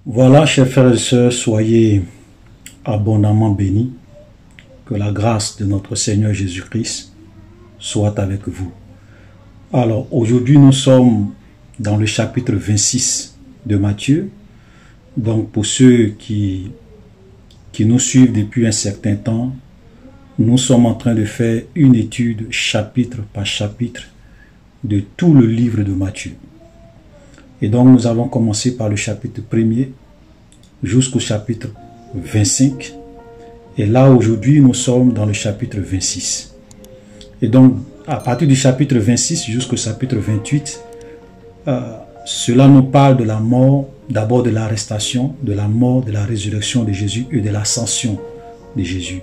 Voilà, chers frères et sœurs, soyez abondamment bénis. Que la grâce de notre Seigneur Jésus-Christ soit avec vous. Alors, aujourd'hui, nous sommes dans le chapitre 26 de Matthieu. Donc, pour ceux qui nous suivent depuis un certain temps, nous sommes en train de faire une étude chapitre par chapitre de tout le livre de Matthieu. Et donc, nous avons commencé par le chapitre 1er jusqu'au chapitre 25. Et là, aujourd'hui, nous sommes dans le chapitre 26. Et donc, à partir du chapitre 26 jusqu'au chapitre 28, cela nous parle de la mort, d'abord de l'arrestation, de la mort, de la résurrection de Jésus et de l'ascension de Jésus.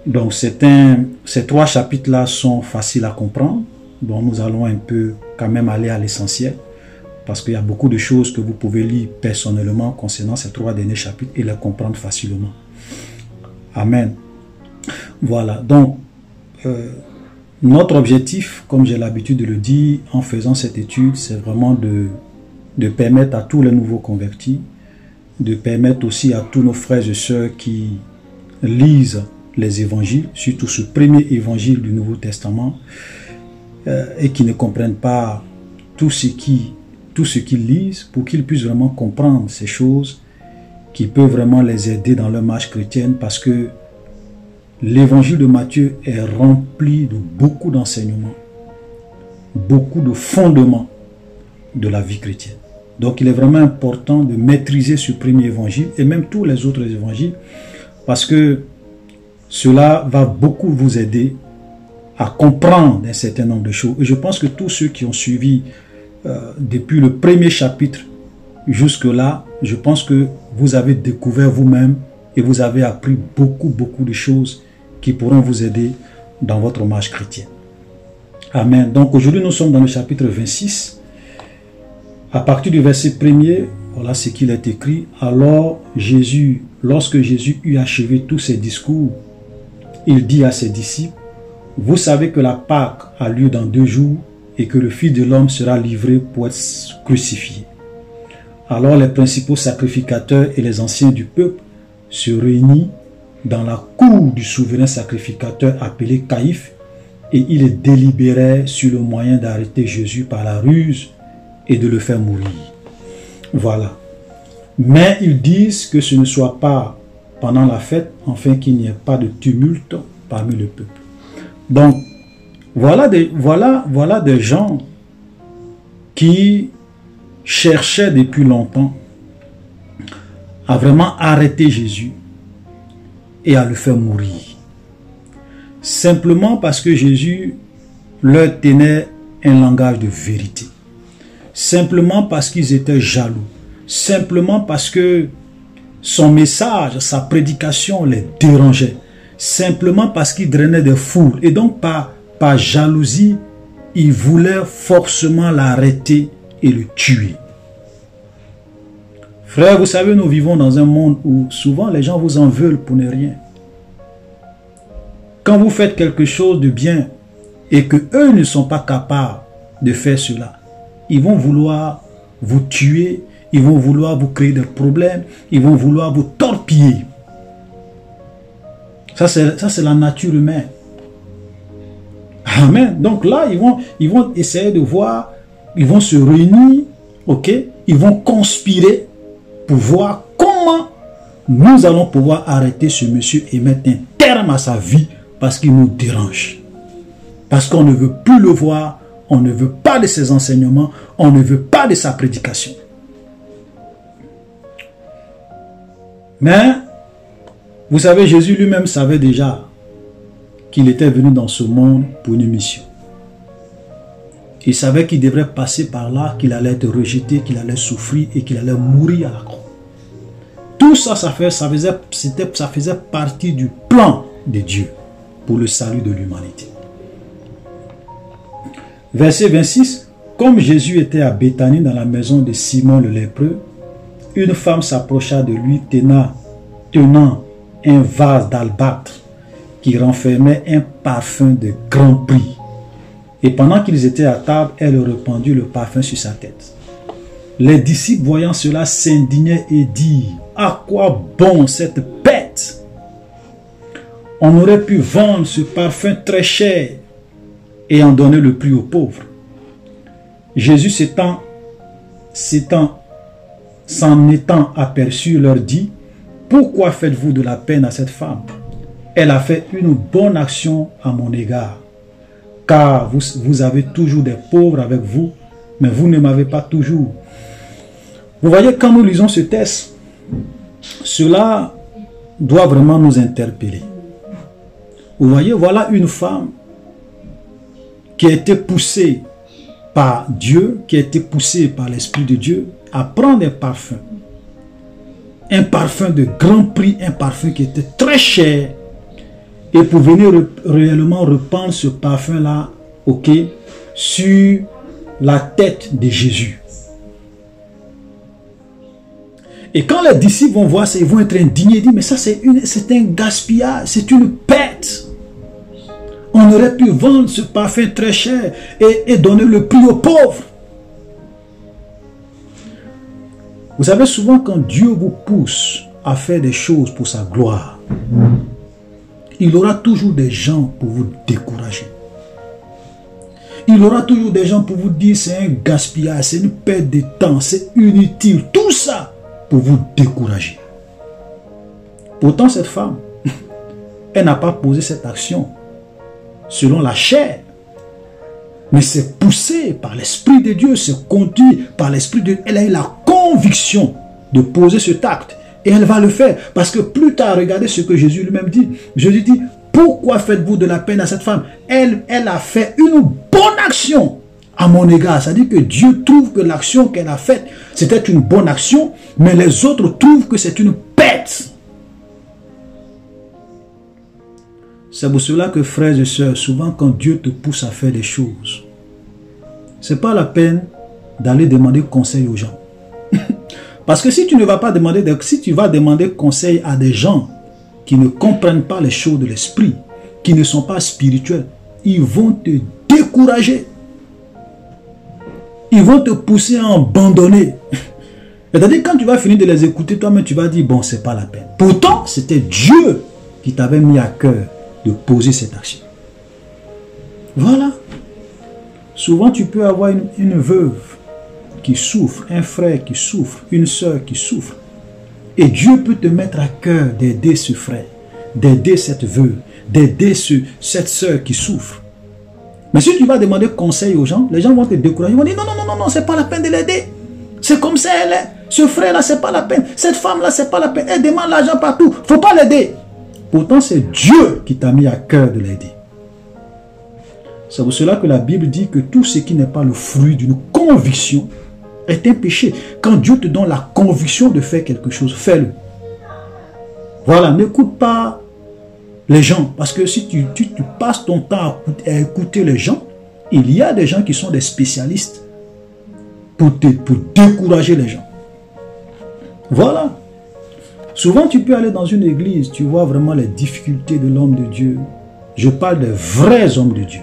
Donc, ces trois chapitres-là sont faciles à comprendre. Donc, nous allons un peu quand même aller à l'essentiel, parce qu'il y a beaucoup de choses que vous pouvez lire personnellement concernant ces trois derniers chapitres et les comprendre facilement. Amen. Voilà, donc, notre objectif, comme j'ai l'habitude de le dire en faisant cette étude, c'est vraiment de permettre à tous les nouveaux convertis, de permettre aussi à tous nos frères et sœurs qui lisent les évangiles, surtout ce premier évangile du Nouveau Testament, et qui ne comprennent pas tout ce qu'ils lisent, pour qu'ils puissent vraiment comprendre ces choses qui peuvent vraiment les aider dans leur marche chrétienne, parce que l'évangile de Matthieu est rempli de beaucoup d'enseignements, beaucoup de fondements de la vie chrétienne. Donc il est vraiment important de maîtriser ce premier évangile et même tous les autres évangiles, parce que cela va beaucoup vous aider à comprendre un certain nombre de choses. Et je pense que tous ceux qui ont suivi depuis le premier chapitre jusque-là, je pense que vous avez découvert vous-même et vous avez appris beaucoup de choses qui pourront vous aider dans votre marche chrétienne. Amen. Donc aujourd'hui, nous sommes dans le chapitre 26. À partir du verset 1er, voilà ce qu'il est écrit. Alors Jésus, lorsque Jésus eut achevé tous ses discours, il dit à ses disciples: vous savez que la Pâque a lieu dans 2 jours et que le Fils de l'homme sera livré pour être crucifié. Alors les principaux sacrificateurs et les anciens du peuple se réunissent dans la cour du souverain sacrificateur appelé Caïphe, et ils délibéraient sur le moyen d'arrêter Jésus par la ruse et de le faire mourir. Voilà. Mais ils disent que ce ne soit pas pendant la fête, afin qu'il n'y ait pas de tumulte parmi le peuple. Donc, voilà des gens qui cherchaient depuis longtemps à vraiment arrêter Jésus et à le faire mourir. Simplement parce que Jésus leur tenait un langage de vérité. Simplement parce qu'ils étaient jaloux. Simplement parce que son message, sa prédication les dérangeait. Simplement parce qu'il drainait des foules. Et donc par jalousie, ils voulaient forcément l'arrêter et le tuer. Frère, vous savez, nous vivons dans un monde où souvent les gens vous en veulent pour ne rien. Quand vous faites quelque chose de bien et que eux ne sont pas capables de faire cela, ils vont vouloir vous tuer, ils vont vouloir vous créer des problèmes, ils vont vouloir vous torpiller. Ça c'est la nature humaine. Amen. Donc là, ils vont essayer de voir, ils vont se réunir, ok? Ils vont conspirer pour voir comment nous allons pouvoir arrêter ce monsieur et mettre un terme à sa vie, parce qu'il nous dérange. Parce qu'on ne veut plus le voir, on ne veut pas de ses enseignements, on ne veut pas de sa prédication. Mais, vous savez, Jésus lui-même savait déjà qu'il était venu dans ce monde pour une mission. Il savait qu'il devrait passer par là, qu'il allait être rejeté, qu'il allait souffrir et qu'il allait mourir à la croix. Tout ça, ça faisait partie du plan de Dieu pour le salut de l'humanité. Verset 26. Comme Jésus était à Béthanie dans la maison de Simon le lépreux, une femme s'approcha de lui tenant un vase d'albâtre qui renfermait un parfum de grand prix. Et pendant qu'ils étaient à table, elle répandit le parfum sur sa tête. Les disciples voyant cela s'indignaient et dirent, à quoi bon cette bête? On aurait pu vendre ce parfum très cher et en donner le prix aux pauvres. Jésus s'en étant aperçu, leur dit, pourquoi faites-vous de la peine à cette femme? Elle a fait une bonne action à mon égard, car vous avez toujours des pauvres avec vous, mais vous ne m'avez pas toujours. Vous voyez, quand nous lisons ce texte, cela doit vraiment nous interpeller. Vous voyez, voilà une femme qui a été poussée par Dieu, qui a été poussée par l'Esprit de Dieu à prendre un parfum de grand prix, un parfum qui était très cher, et pour venir réellement répandre ce parfum-là, ok, sur la tête de Jésus. Et quand les disciples vont voir ça, ils vont être indignés, ils disent, mais ça c'est un gaspillage, c'est une perte. On aurait pu vendre ce parfum très cher et donner le prix aux pauvres. Vous savez, souvent quand Dieu vous pousse à faire des choses pour sa gloire, il aura toujours des gens pour vous décourager. Il aura toujours des gens pour vous dire c'est un gaspillage, c'est une perte de temps, c'est inutile. Tout ça pour vous décourager. Pourtant, cette femme, elle n'a pas posé cette action selon la chair, mais c'est poussé par l'Esprit de Dieu, c'est conduit par l'Esprit de Dieu. Elle a eu la conviction de poser cet acte et elle va le faire. Parce que plus tard, regardez ce que Jésus lui-même dit. Jésus dit, pourquoi faites-vous de la peine à cette femme? Elle a fait une bonne action à mon égard. C'est-à-dire que Dieu trouve que l'action qu'elle a faite, c'était une bonne action, mais les autres trouvent que c'est une perte. C'est pour cela que, frères et sœurs, souvent quand Dieu te pousse à faire des choses, ce n'est pas la peine d'aller demander conseil aux gens. Parce que si tu ne vas pas demander, si tu vas demander conseil à des gens qui ne comprennent pas les choses de l'esprit, qui ne sont pas spirituels, ils vont te décourager. Ils vont te pousser à abandonner. C'est-à-dire quand tu vas finir de les écouter, toi-même tu vas dire, bon, c'est pas la peine. Pourtant, c'était Dieu qui t'avait mis à cœur de poser cette action. Voilà. Souvent, tu peux avoir une veuve qui souffre, un frère qui souffre, une soeur qui souffre. Et Dieu peut te mettre à cœur d'aider ce frère, d'aider cette veuve, d'aider cette soeur qui souffre. Mais si tu vas demander conseil aux gens, les gens vont te décourager. Ils vont dire non, non, non, non, non, c'est pas la peine de l'aider. C'est comme ça elle est. Ce frère-là, c'est pas la peine. Cette femme-là, c'est pas la peine. Elle demande l'argent partout. Faut pas l'aider. Pourtant, c'est Dieu qui t'a mis à cœur de l'aider. C'est pour cela que la Bible dit que tout ce qui n'est pas le fruit d'une conviction est un péché. Quand Dieu te donne la conviction de faire quelque chose, fais-le. Voilà, n'écoute pas les gens. Parce que si tu passes ton temps à écouter les gens, il y a des gens qui sont des spécialistes pour décourager les gens. Voilà. Souvent, tu peux aller dans une église, tu vois vraiment les difficultés de l'homme de Dieu. Je parle des vrais hommes de Dieu.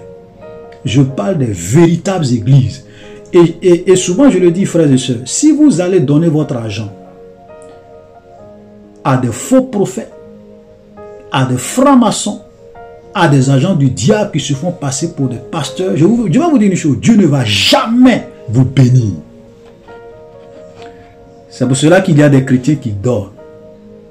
Je parle des véritables églises. Et souvent, je le dis, frères et sœurs, si vous allez donner votre argent à des faux prophètes, à des francs-maçons, à des agents du diable qui se font passer pour des pasteurs, je vais vous dire une chose, Dieu ne va jamais vous bénir. C'est pour cela qu'il y a des chrétiens qui donnent.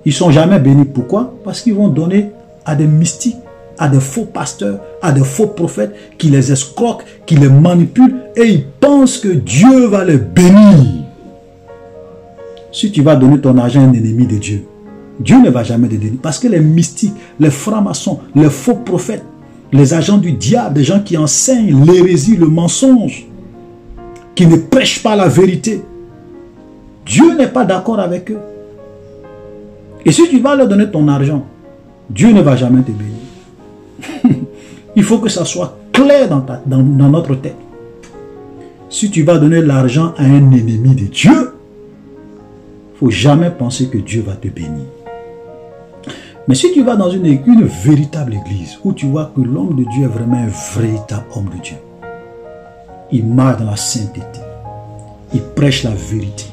Ils ne sont jamais bénis. Pourquoi? Parce qu'ils vont donner à des mystiques, à des faux pasteurs, à des faux prophètes qui les escroquent, qui les manipulent et ils pensent que Dieu va les bénir. Si tu vas donner ton argent à un ennemi de Dieu, Dieu ne va jamais te bénir. Parce que les mystiques, les francs-maçons, les faux prophètes, les agents du diable, des gens qui enseignent l'hérésie, le mensonge, qui ne prêchent pas la vérité, Dieu n'est pas d'accord avec eux. Et si tu vas leur donner ton argent, Dieu ne va jamais te bénir. Il faut que ça soit clair dans notre tête. Si tu vas donner l'argent à un ennemi de Dieu, il ne faut jamais penser que Dieu va te bénir. Mais si tu vas dans une véritable église, où tu vois que l'homme de Dieu est vraiment un véritable homme de Dieu, il marche dans la sainteté, il prêche la vérité.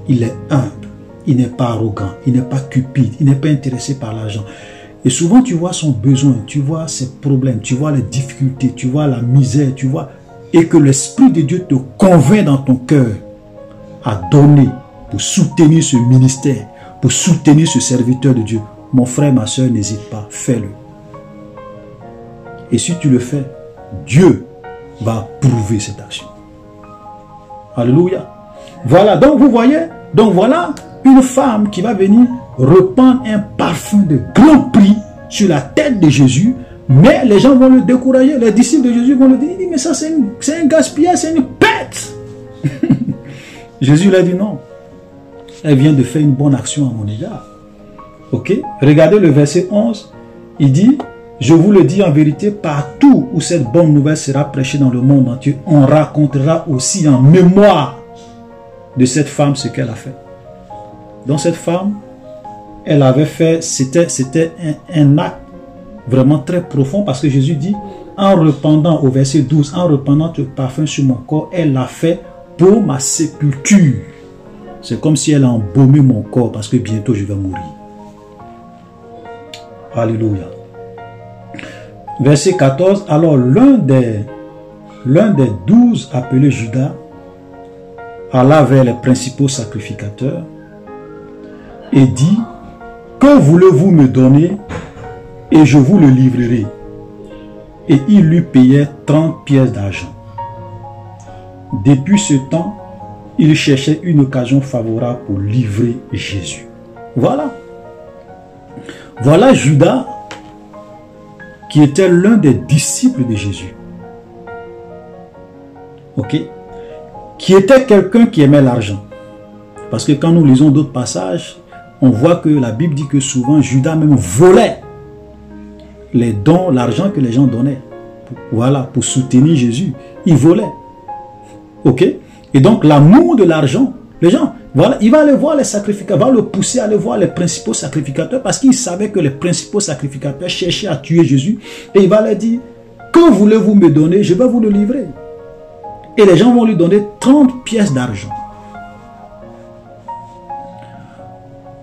Il est humble. Il n'est pas arrogant. Il n'est pas cupide. Il n'est pas intéressé par l'argent. Et souvent, tu vois son besoin, tu vois ses problèmes, tu vois les difficultés, tu vois la misère, tu vois. Et que l'Esprit de Dieu te convainc dans ton cœur à donner pour soutenir ce ministère, pour soutenir ce serviteur de Dieu. Mon frère, ma soeur, n'hésite pas, fais-le. Et si tu le fais, Dieu va approuver cette action. Alléluia. Voilà, donc vous voyez, donc voilà une femme qui va venir répandre un parfum de grand prix sur la tête de Jésus, mais les gens vont le décourager, les disciples de Jésus vont le dire, mais ça c'est un gaspillage, c'est une pète. Jésus lui a dit non, elle vient de faire une bonne action à mon égard. Ok, regardez le verset 11, il dit, je vous le dis en vérité, partout où cette bonne nouvelle sera prêchée dans le monde entier, on racontera aussi en mémoire de cette femme ce qu'elle a fait. Donc cette femme, elle avait fait, c'était un acte vraiment très profond, parce que Jésus dit, en répandant au verset 12, en répandant le parfum sur mon corps, elle l'a fait pour ma sépulture. C'est comme si elle a embaumé mon corps, parce que bientôt je vais mourir. Alléluia. Verset 14, alors l'un des 12 appelé Judas alla vers les principaux sacrificateurs et dit, que voulez-vous me donner et je vous le livrerai. Et il lui payait 30 pièces d'argent. Depuis ce temps, il cherchait une occasion favorable pour livrer Jésus. Voilà. Voilà Judas, qui était l'un des disciples de Jésus. Ok? Qui était quelqu'un qui aimait l'argent. Parce que quand nous lisons d'autres passages, on voit que la Bible dit que souvent Judas même volait les dons, l'argent que les gens donnaient. Voilà, pour soutenir Jésus. Il volait. Ok? Et donc l'amour de l'argent, les gens, voilà, il va aller voir les sacrificateurs, va le pousser à aller voir les principaux sacrificateurs, parce qu'il savait que les principaux sacrificateurs cherchaient à tuer Jésus. Et il va leur dire, que voulez-vous me donner? Je vais vous le livrer. Et les gens vont lui donner 30 pièces d'argent.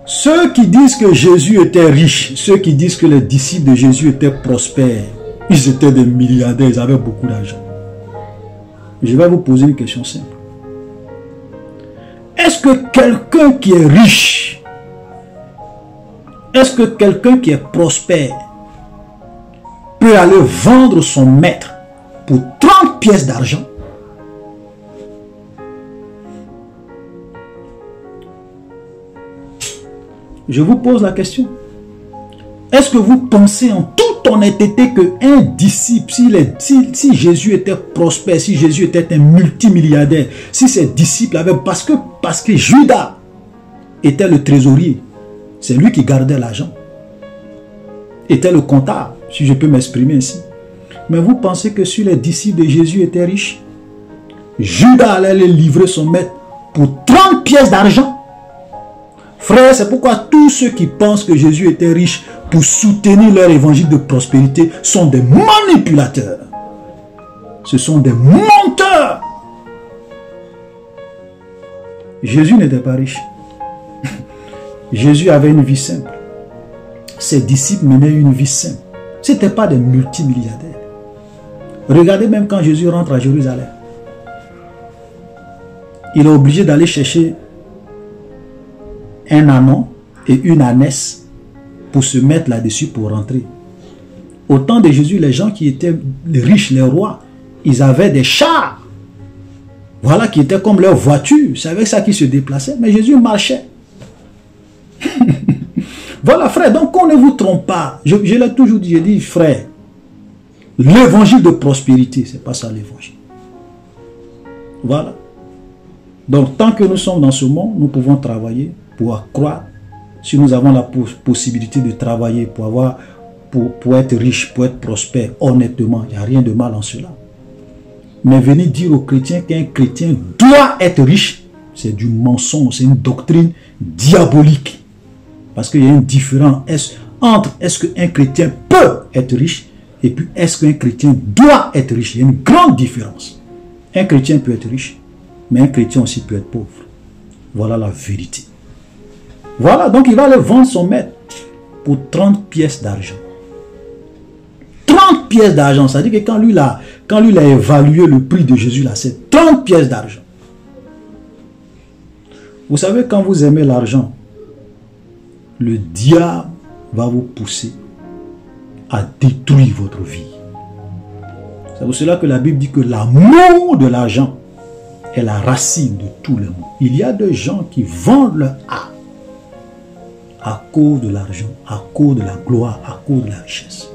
Ceux qui disent que Jésus était riche, ceux qui disent que les disciples de Jésus étaient prospères, ils étaient des milliardaires, ils avaient beaucoup d'argent. Je vais vous poser une question simple. Est-ce que quelqu'un qui est riche, est-ce que quelqu'un qui est prospère peut aller vendre son maître pour 30 pièces d'argent? Je vous pose la question. Est-ce que vous pensez en toute honnêteté qu'un disciple, si Jésus était prospère, si Jésus était un multimilliardaire, si ses disciples avaient... Parce que Judas était le trésorier. C'est lui qui gardait l'argent. Était le comptable, si je peux m'exprimer ainsi. Mais vous pensez que si les disciples de Jésus étaient riches, Judas allait les livrer son maître pour 30 pièces d'argent? Frère, c'est pourquoi tous ceux qui pensent que Jésus était riche pour soutenir leur évangile de prospérité sont des manipulateurs. Ce sont des menteurs. Jésus n'était pas riche. Jésus avait une vie simple. Ses disciples menaient une vie simple. Ce n'étaient pas des multimilliardaires. Regardez même quand Jésus rentre à Jérusalem. Il est obligé d'aller chercher un ânon et une ânesse pour se mettre là-dessus pour rentrer. Au temps de Jésus, les gens qui étaient riches, les rois, ils avaient des chars. Voilà, qui étaient comme leur voiture. C'est avec ça qu'ils se déplaçaient. Mais Jésus marchait. Voilà, frère. Donc, qu'on ne vous trompe pas. Je l'ai toujours dit. Je dis, frère, l'évangile de prospérité, c'est pas ça l'évangile. Voilà. Donc, tant que nous sommes dans ce monde, nous pouvons travailler pour accroître. Si nous avons la possibilité de travailler pour être riche, pour être prospère, honnêtement, il n'y a rien de mal en cela. Mais venir dire aux chrétiens qu'un chrétien doit être riche, c'est du mensonge, c'est une doctrine diabolique. Parce qu'il y a une différence entre est-ce qu'un chrétien peut être riche et puis est-ce qu'un chrétien doit être riche. Il y a une grande différence. Un chrétien peut être riche, Mais un chrétien aussi peut être pauvre. Voilà la vérité. Voilà, donc il va aller vendre son maître pour 30 pièces d'argent. 30 pièces d'argent, ça veut dire que quand lui a évalué le prix de Jésus, là, c'est 30 pièces d'argent. Vous savez, quand vous aimez l'argent, le diable va vous pousser à détruire votre vie. C'est pour cela que la Bible dit que l'amour de l'argent est la racine de tout le monde. Il y a des gens qui vendent leur âme à cause de l'argent, à cause de la gloire, à cause de la richesse.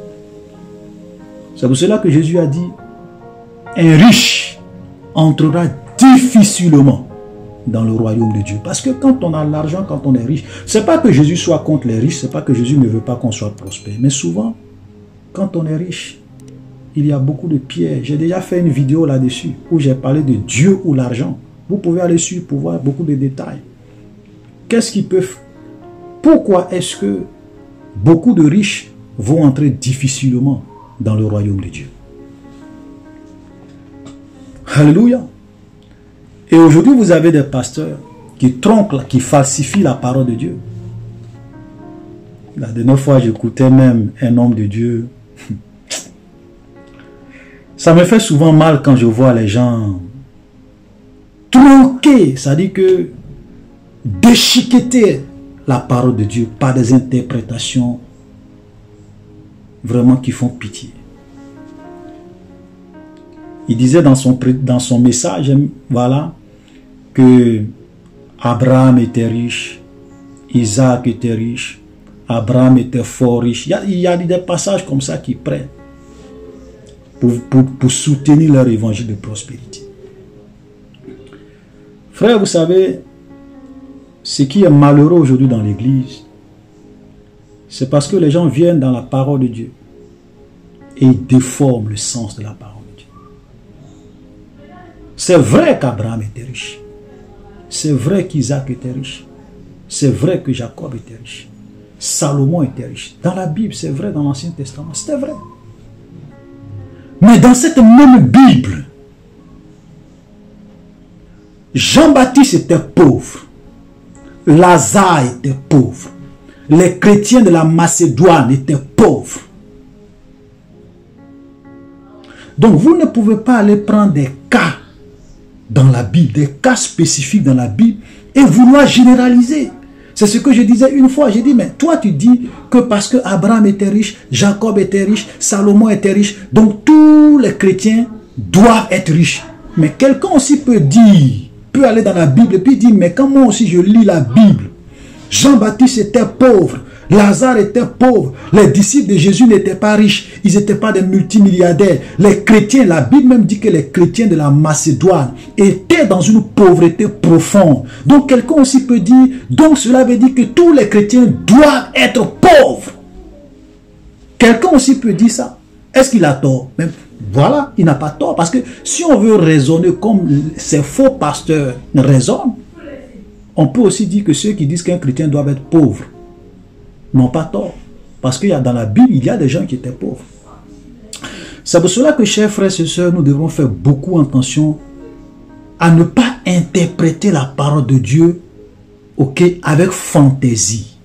C'est pour cela que Jésus a dit, un riche entrera difficilement dans le royaume de Dieu. Parce que quand on a l'argent, quand on est riche, c'est pas que Jésus soit contre les riches, c'est pas que Jésus ne veut pas qu'on soit prospère. Mais souvent, quand on est riche, il y a beaucoup de pièges. J'ai déjà fait une vidéo là-dessus où j'ai parlé de Dieu ou l'argent. Vous pouvez aller dessus pour voir beaucoup de détails. Qu'est-ce qu'ils peuvent... Pourquoi est-ce que beaucoup de riches vont entrer difficilement dans le royaume de Dieu? Alléluia. Et aujourd'hui, vous avez des pasteurs qui trompent, qui falsifient la parole de Dieu. La dernière fois, j'écoutais même un homme de Dieu. Ça me fait souvent mal quand je vois les gens tronquer, c'est-à-dire que déchiqueter la parole de Dieu par des interprétations vraiment qui font pitié. Il disait dans son message, voilà, que Abraham était riche, Isaac était riche, Abraham était fort riche. Il y a des passages comme ça qui prennent pour soutenir leur évangile de prospérité. Frère, vous savez, ce qui est malheureux aujourd'hui dans l'église, c'est parce que les gens viennent dans la parole de Dieu et ils déforment le sens de la parole de Dieu. C'est vrai qu'Abraham était riche. C'est vrai qu'Isaac était riche. C'est vrai que Jacob était riche. Salomon était riche. Dans la Bible, c'est vrai, dans l'Ancien Testament, c'était vrai. Mais dans cette même Bible, Jean-Baptiste était pauvre. Lazare était pauvre. Les chrétiens de la Macédoine étaient pauvres. Donc vous ne pouvez pas aller prendre des cas dans la Bible, des cas spécifiques dans la Bible et vouloir généraliser. C'est ce que je disais une fois. J'ai dit, mais toi tu dis que parce que Abraham était riche, Jacob était riche, Salomon était riche, donc tous les chrétiens doivent être riches. Mais quelqu'un aussi peut aller dans la Bible et puis dire, mais quand moi aussi je lis la Bible, Jean-Baptiste était pauvre, Lazare était pauvre, les disciples de Jésus n'étaient pas riches, ils n'étaient pas des multimilliardaires. Les chrétiens, la Bible même dit que les chrétiens de la Macédoine étaient dans une pauvreté profonde. Donc quelqu'un aussi peut dire, donc cela veut dire que tous les chrétiens doivent être pauvres. Quelqu'un aussi peut dire ça. Est-ce qu'il a tort? Même, voilà, il n'a pas tort. Parce que si on veut raisonner comme ces faux pasteurs raisonnent, on peut aussi dire que ceux qui disent qu'un chrétien doit être pauvre n'ont pas tort. Parce qu'il y a dans la Bible, il y a des gens qui étaient pauvres. C'est pour cela que, chers frères et sœurs, nous devons faire beaucoup attention à ne pas interpréter la parole de Dieu, avec fantaisie.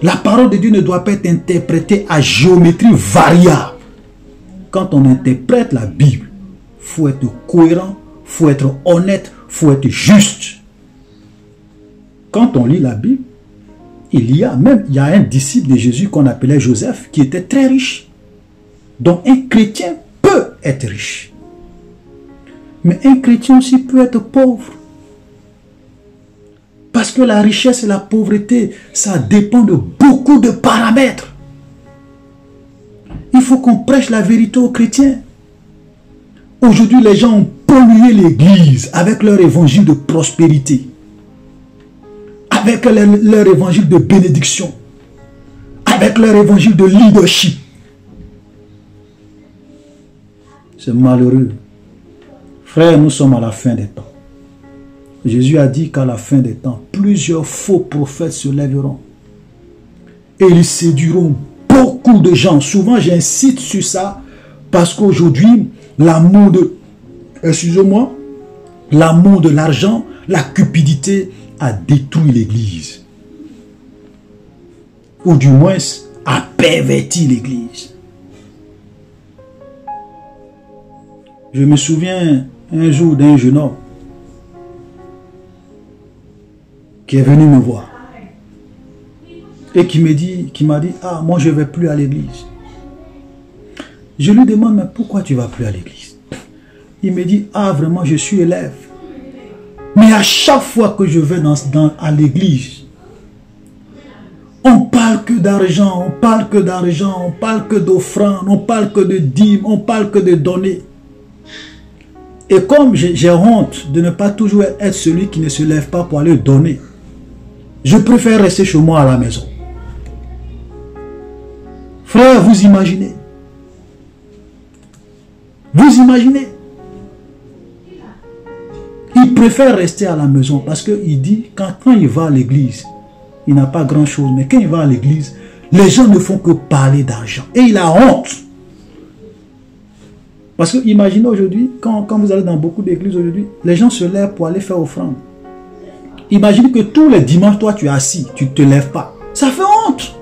La parole de Dieu ne doit pas être interprétée à géométrie variable. Quand on interprète la Bible, il faut être cohérent, il faut être honnête, il faut être juste. Quand on lit la Bible, il y a un disciple de Jésus qu'on appelait Joseph qui était très riche. Donc un chrétien peut être riche. Mais un chrétien aussi peut être pauvre. Parce que la richesse et la pauvreté, ça dépend de beaucoup de paramètres. Il faut qu'on prêche la vérité aux chrétiens. Aujourd'hui, les gens ont pollué l'église avec leur évangile de prospérité, avec leur évangile de bénédiction, avec leur évangile de leadership. C'est malheureux. Frères, nous sommes à la fin des temps. Jésus a dit qu'à la fin des temps, plusieurs faux prophètes se lèveront et ils séduiront beaucoup de gens. Souvent, j'insiste sur ça parce qu'aujourd'hui, l'amour de... Excusez-moi. L'amour de l'argent, la cupidité a détruit l'Église. Ou du moins, a perverti l'Église. Je me souviens un jour d'un jeune homme qui est venu me voir et qui m'a dit, ah, moi je ne vais plus à l'église. Je lui demande, mais pourquoi tu ne vas plus à l'église? Il me dit, ah, vraiment, je suis élève. Mais à chaque fois que je vais à l'église, on parle que d'argent, on parle que d'argent, on parle que d'offrandes, on parle que de dîmes, on parle que de donner. Et comme j'ai honte de ne pas toujours être celui qui ne se lève pas pour aller donner, je préfère rester chez moi à la maison. Frère, vous imaginez? Vous imaginez? Il préfère rester à la maison parce qu'il dit, quand il va à l'église, il n'a pas grand chose, mais quand il va à l'église, les gens ne font que parler d'argent. Et il a honte. Parce que imaginez aujourd'hui, quand vous allez dans beaucoup d'églises aujourd'hui, les gens se lèvent pour aller faire offrande. Imagine que tous les dimanches, toi tu es assis, tu ne te lèves pas. Ça fait honte.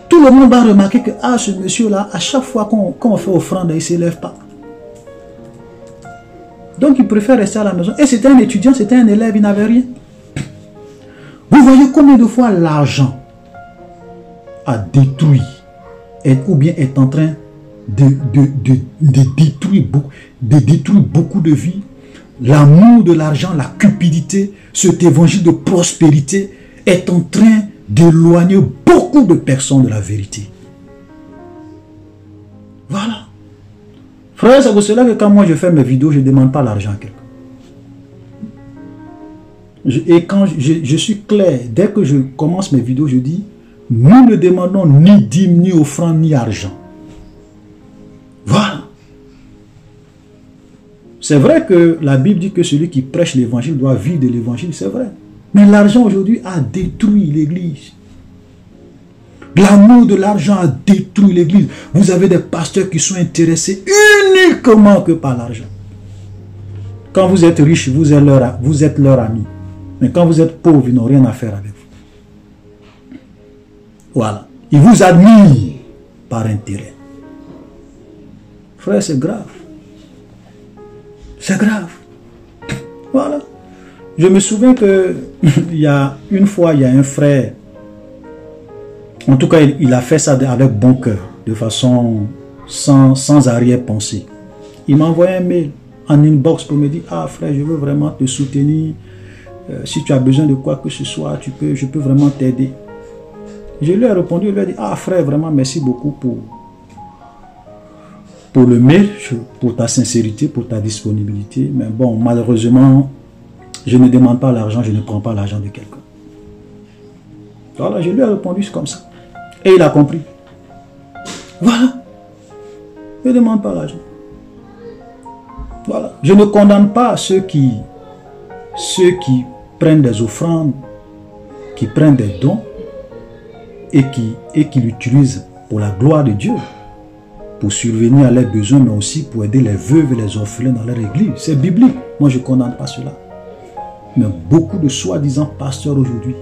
Tout le monde va remarquer que ah, ce monsieur-là, à chaque fois qu'on fait offrande, il ne se lève pas. Donc il préfère rester à la maison. Et c'était un étudiant, c'était un élève, il n'avait rien. Vous voyez combien de fois l'argent a détruit, ou bien est en train de détruire beaucoup de vies. L'amour de l'argent, la cupidité, cet évangile de prospérité est en train d'éloigner beaucoup de personnes de la vérité. Voilà. Frère, c'est pour cela que quand moi je fais mes vidéos, je ne demande pas l'argent à quelqu'un. Et quand je suis clair, dès que je commence mes vidéos, je dis, nous ne demandons ni dîme, ni offrande, ni argent. Voilà. C'est vrai que la Bible dit que celui qui prêche l'évangile doit vivre de l'évangile, c'est vrai. Mais l'argent aujourd'hui a détruit l'église. L'amour de l'argent a détruit l'église. Vous avez des pasteurs qui sont intéressés uniquement que par l'argent. Quand vous êtes riche, vous êtes leur ami. Mais quand vous êtes pauvre, ils n'ont rien à faire avec vous. Voilà. Ils vous admirent par intérêt. Frère, c'est grave. C'est grave. Voilà. Je me souviens que il y a une fois, il y a un frère. En tout cas, il a fait ça avec bon cœur, de façon sans arrière-pensée. Il m'a envoyé un mail en inbox pour me dire, ah frère, je veux vraiment te soutenir. Si tu as besoin de quoi que ce soit, je peux vraiment t'aider. Je lui ai répondu, je lui ai dit, ah frère, vraiment merci beaucoup pour le mail, pour ta sincérité, pour ta disponibilité. Mais bon, malheureusement, je ne demande pas l'argent, je ne prends pas l'argent de quelqu'un. Voilà, je lui ai répondu comme ça. Et il a compris. Voilà. Je ne demande pas l'argent. Voilà. Je ne condamne pas ceux qui prennent des offrandes, qui prennent des dons et qui l'utilisent pour la gloire de Dieu, pour survenir à leurs besoins, mais aussi pour aider les veuves et les orphelins dans leur église. C'est biblique. Moi, je ne condamne pas cela. Mais beaucoup de soi-disant pasteurs aujourd'hui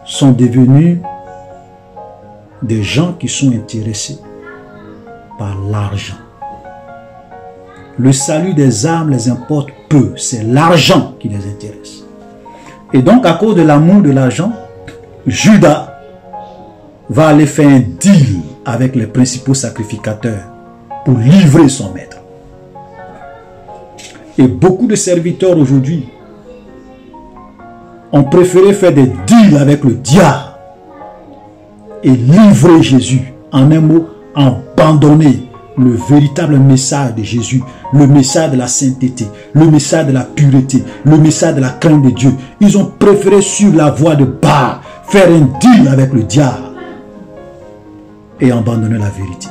sont devenus des gens qui sont intéressés par l'argent. Le salut des âmes les importe peu. C'est l'argent qui les intéresse. Et donc, à cause de l'amour de l'argent, Judas va aller faire un deal avec les principaux sacrificateurs pour livrer son maître. Et beaucoup de serviteurs aujourd'hui ont préféré faire des deals avec le diable et livrer Jésus. En un mot, abandonner le véritable message de Jésus, le message de la sainteté, le message de la pureté, le message de la crainte de Dieu. Ils ont préféré suivre la voie de Baal, faire un deal avec le diable et abandonner la vérité.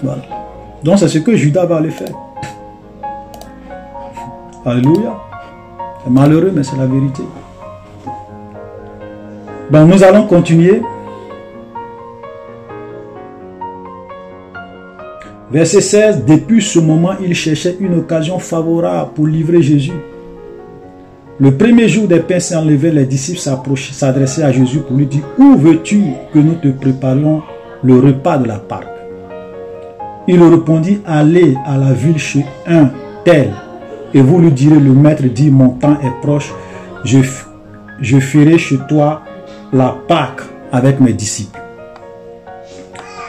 Voilà. Donc c'est ce que Judas va aller faire. Alléluia. C'est malheureux, mais c'est la vérité. Donc nous allons continuer. Verset 16, depuis ce moment, il cherchait une occasion favorable pour livrer Jésus. Le premier jour des pains sans levain, les disciples s'adressaient à Jésus pour lui dire, où veux-tu que nous te préparions le repas de la Pâque? Il répondit, allez à la ville chez un tel, et vous lui direz, le maître dit, mon temps est proche, je ferai chez toi la Pâque avec mes disciples.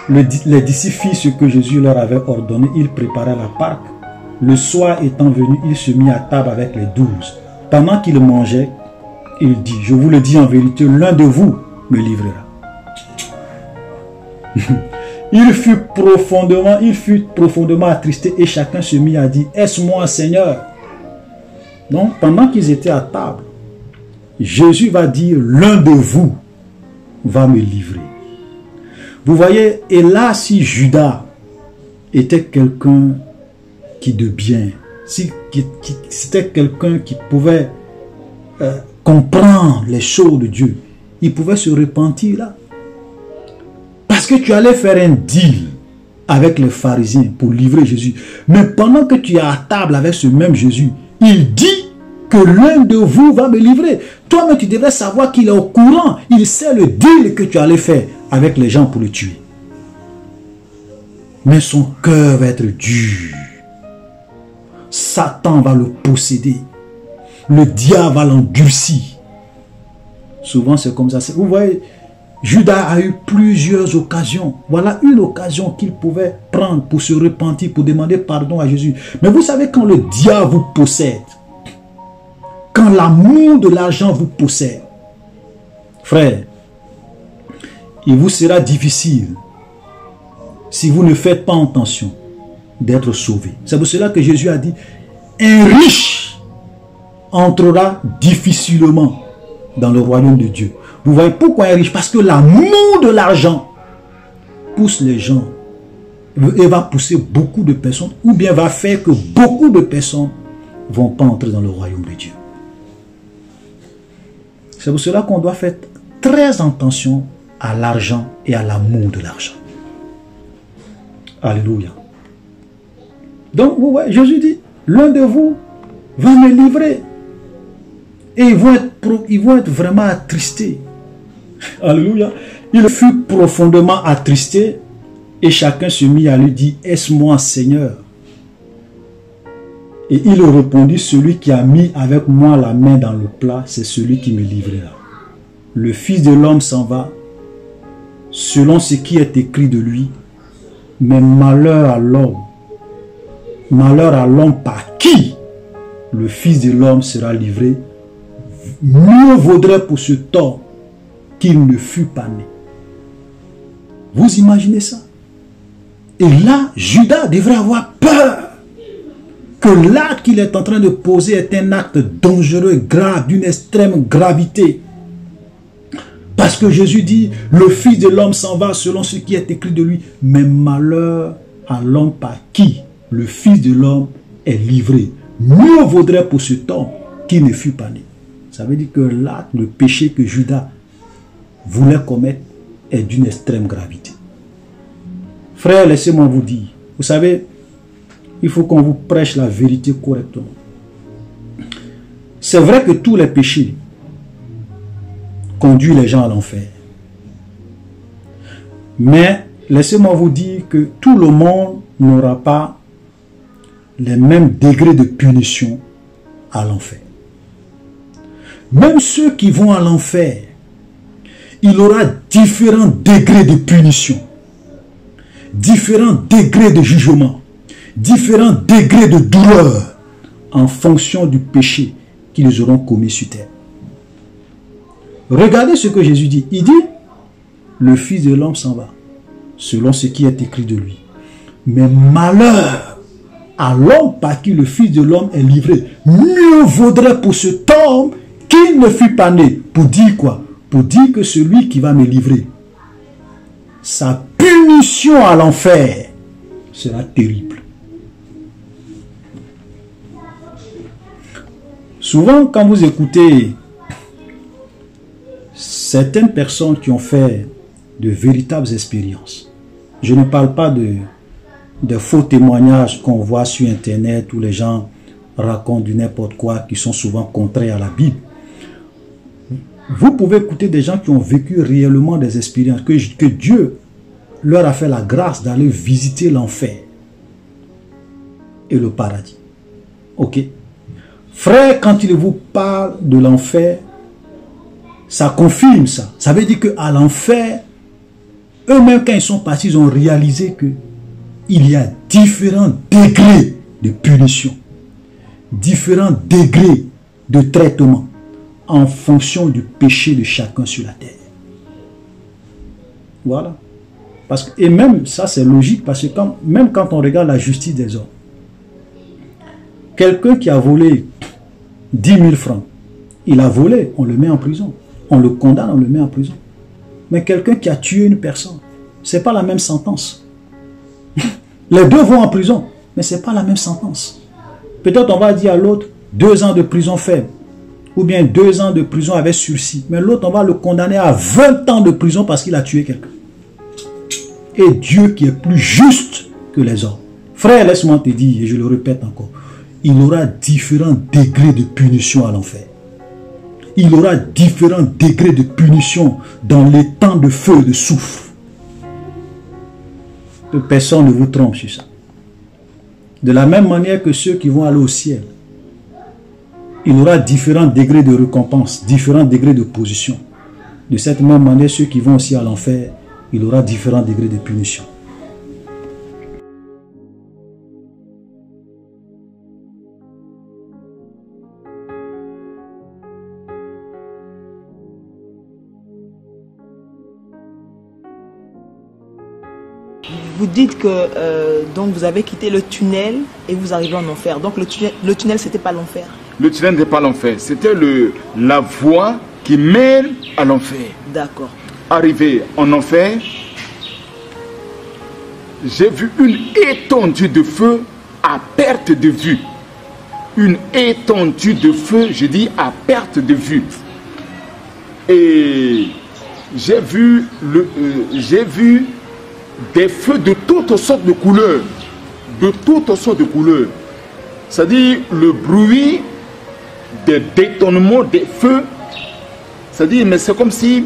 Les disciples firent ce que Jésus leur avait ordonné, ils préparèrent la Pâque. Le soir étant venu, il se mit à table avec les 12. Pendant qu'il mangeait, il dit, je vous le dis en vérité, l'un de vous me livrera. Il fut profondément attristé et chacun se mit à dire, est-ce moi, Seigneur? Donc, pendant qu'ils étaient à table, Jésus va dire, l'un de vous va me livrer. Vous voyez, et là, si Judas était quelqu'un qui de bien, si c'était quelqu'un qui pouvait comprendre les choses de Dieu, il pouvait se repentir là. Parce que tu allais faire un deal avec les pharisiens pour livrer Jésus. Mais pendant que tu es à table avec ce même Jésus, il dit que l'un de vous va me livrer. Toi-même, tu devrais savoir qu'il est au courant. Il sait le deal que tu allais faire avec les gens pour le tuer. Mais son cœur va être dur. Satan va le posséder. Le diable va l'endurcir. Souvent, c'est comme ça. Vous voyez, Judas a eu plusieurs occasions. Voilà une occasion qu'il pouvait prendre pour se repentir, pour demander pardon à Jésus. Mais vous savez, quand le diable vous possède, quand l'amour de l'argent vous possède, frère, il vous sera difficile, si vous ne faites pas attention, d'être sauvé. C'est pour cela que Jésus a dit, un riche entrera difficilement dans le royaume de Dieu. Vous voyez pourquoi un riche? Parce que l'amour de l'argent pousse les gens et va pousser beaucoup de personnes, ou bien va faire que beaucoup de personnes ne vont pas entrer dans le royaume de Dieu. C'est pour cela qu'on doit faire très attention à l'argent et à l'amour de l'argent. Alléluia. Donc, vous voyez, Jésus dit, l'un de vous va me livrer. Et ils vont être vraiment attristés. Alléluia. Il fut profondément attristé et chacun se mit à lui dire, est-ce moi, Seigneur? Et il répondit, celui qui a mis avec moi la main dans le plat, c'est celui qui me livrera. Le Fils de l'homme s'en va, selon ce qui est écrit de lui, mais malheur à l'homme par qui le Fils de l'homme sera livré. Mieux vaudrait pour cet homme qu'il ne fût pas né. Vous imaginez ça? Et là, Judas devrait avoir peur que l'acte qu'il est en train de poser est un acte dangereux, grave, d'une extrême gravité. Parce que Jésus dit, le Fils de l'homme s'en va selon ce qui est écrit de lui. Mais malheur à l'homme par qui le Fils de l'homme est livré. Mieux vaudrait pour cet homme qui ne fût pas né. Ça veut dire que l'acte, le péché que Judas voulait commettre est d'une extrême gravité. Frère, laissez-moi vous dire, vous savez, il faut qu'on vous prêche la vérité correctement. C'est vrai que tous les péchés conduisent les gens à l'enfer. Mais laissez-moi vous dire que tout le monde n'aura pas les mêmes degrés de punition à l'enfer. Même ceux qui vont à l'enfer, il y aura différents degrés de punition, différents degrés de jugement, différents degrés de douleur en fonction du péché qu'ils auront commis sur terre. Regardez ce que Jésus dit. Il dit, le Fils de l'homme s'en va, selon ce qui est écrit de lui. Mais malheur à l'homme par qui le Fils de l'homme est livré. Mieux vaudrait pour cet homme qu'il ne fût pas né. Pour dire quoi? Pour dire que celui qui va me livrer, sa punition à l'enfer sera terrible. Souvent, quand vous écoutez certaines personnes qui ont fait de véritables expériences, je ne parle pas des faux témoignages qu'on voit sur Internet où les gens racontent du n'importe quoi qui sont souvent contraires à la Bible. Vous pouvez écouter des gens qui ont vécu réellement des expériences, que Dieu leur a fait la grâce d'aller visiter l'enfer et le paradis. Ok? Frère, quand il vous parle de l'enfer, ça confirme ça. Ça veut dire qu'à l'enfer, eux-mêmes quand ils sont partis, ils ont réalisé que il y a différents degrés de punition, différents degrés de traitement en fonction du péché de chacun sur la terre. Voilà. Et même ça, c'est logique, parce que même quand on regarde la justice des hommes, quelqu'un qui a volé 10 000 francs, il a volé, on le met en prison. On le condamne, on le met en prison. Mais quelqu'un qui a tué une personne, ce n'est pas la même sentence. Les deux vont en prison, mais ce n'est pas la même sentence. Peut-être on va dire à l'autre 2 ans de prison ferme, ou bien 2 ans de prison avec sursis. Mais l'autre, on va le condamner à 20 ans de prison parce qu'il a tué quelqu'un. Et Dieu qui est plus juste que les hommes. Frère, laisse-moi te dire, et je le répète encore, il aura différents degrés de punition à l'enfer. Il aura différents degrés de punition dans les temps de feu, de soufre. Que personne ne vous trompe sur ça. De la même manière que ceux qui vont aller au ciel, il aura différents degrés de récompense, différents degrés de position. De cette même manière, ceux qui vont aussi à l'enfer, il aura différents degrés de punition. Vous dites que donc vous avez quitté le tunnel et vous arrivez en enfer. Donc le tunnel c'était pas l'enfer. Le tunnel n'était pas l'enfer. C'était la voie qui mène à l'enfer. D'accord. Arrivé en enfer, j'ai vu une étendue de feu à perte de vue. Une étendue de feu, je dis à perte de vue. Et j'ai vu des feux de toutes sortes de couleurs. De toutes sortes de couleurs. C'est-à-dire le bruit des détonnements des feux. C'est-à-dire, mais c'est comme si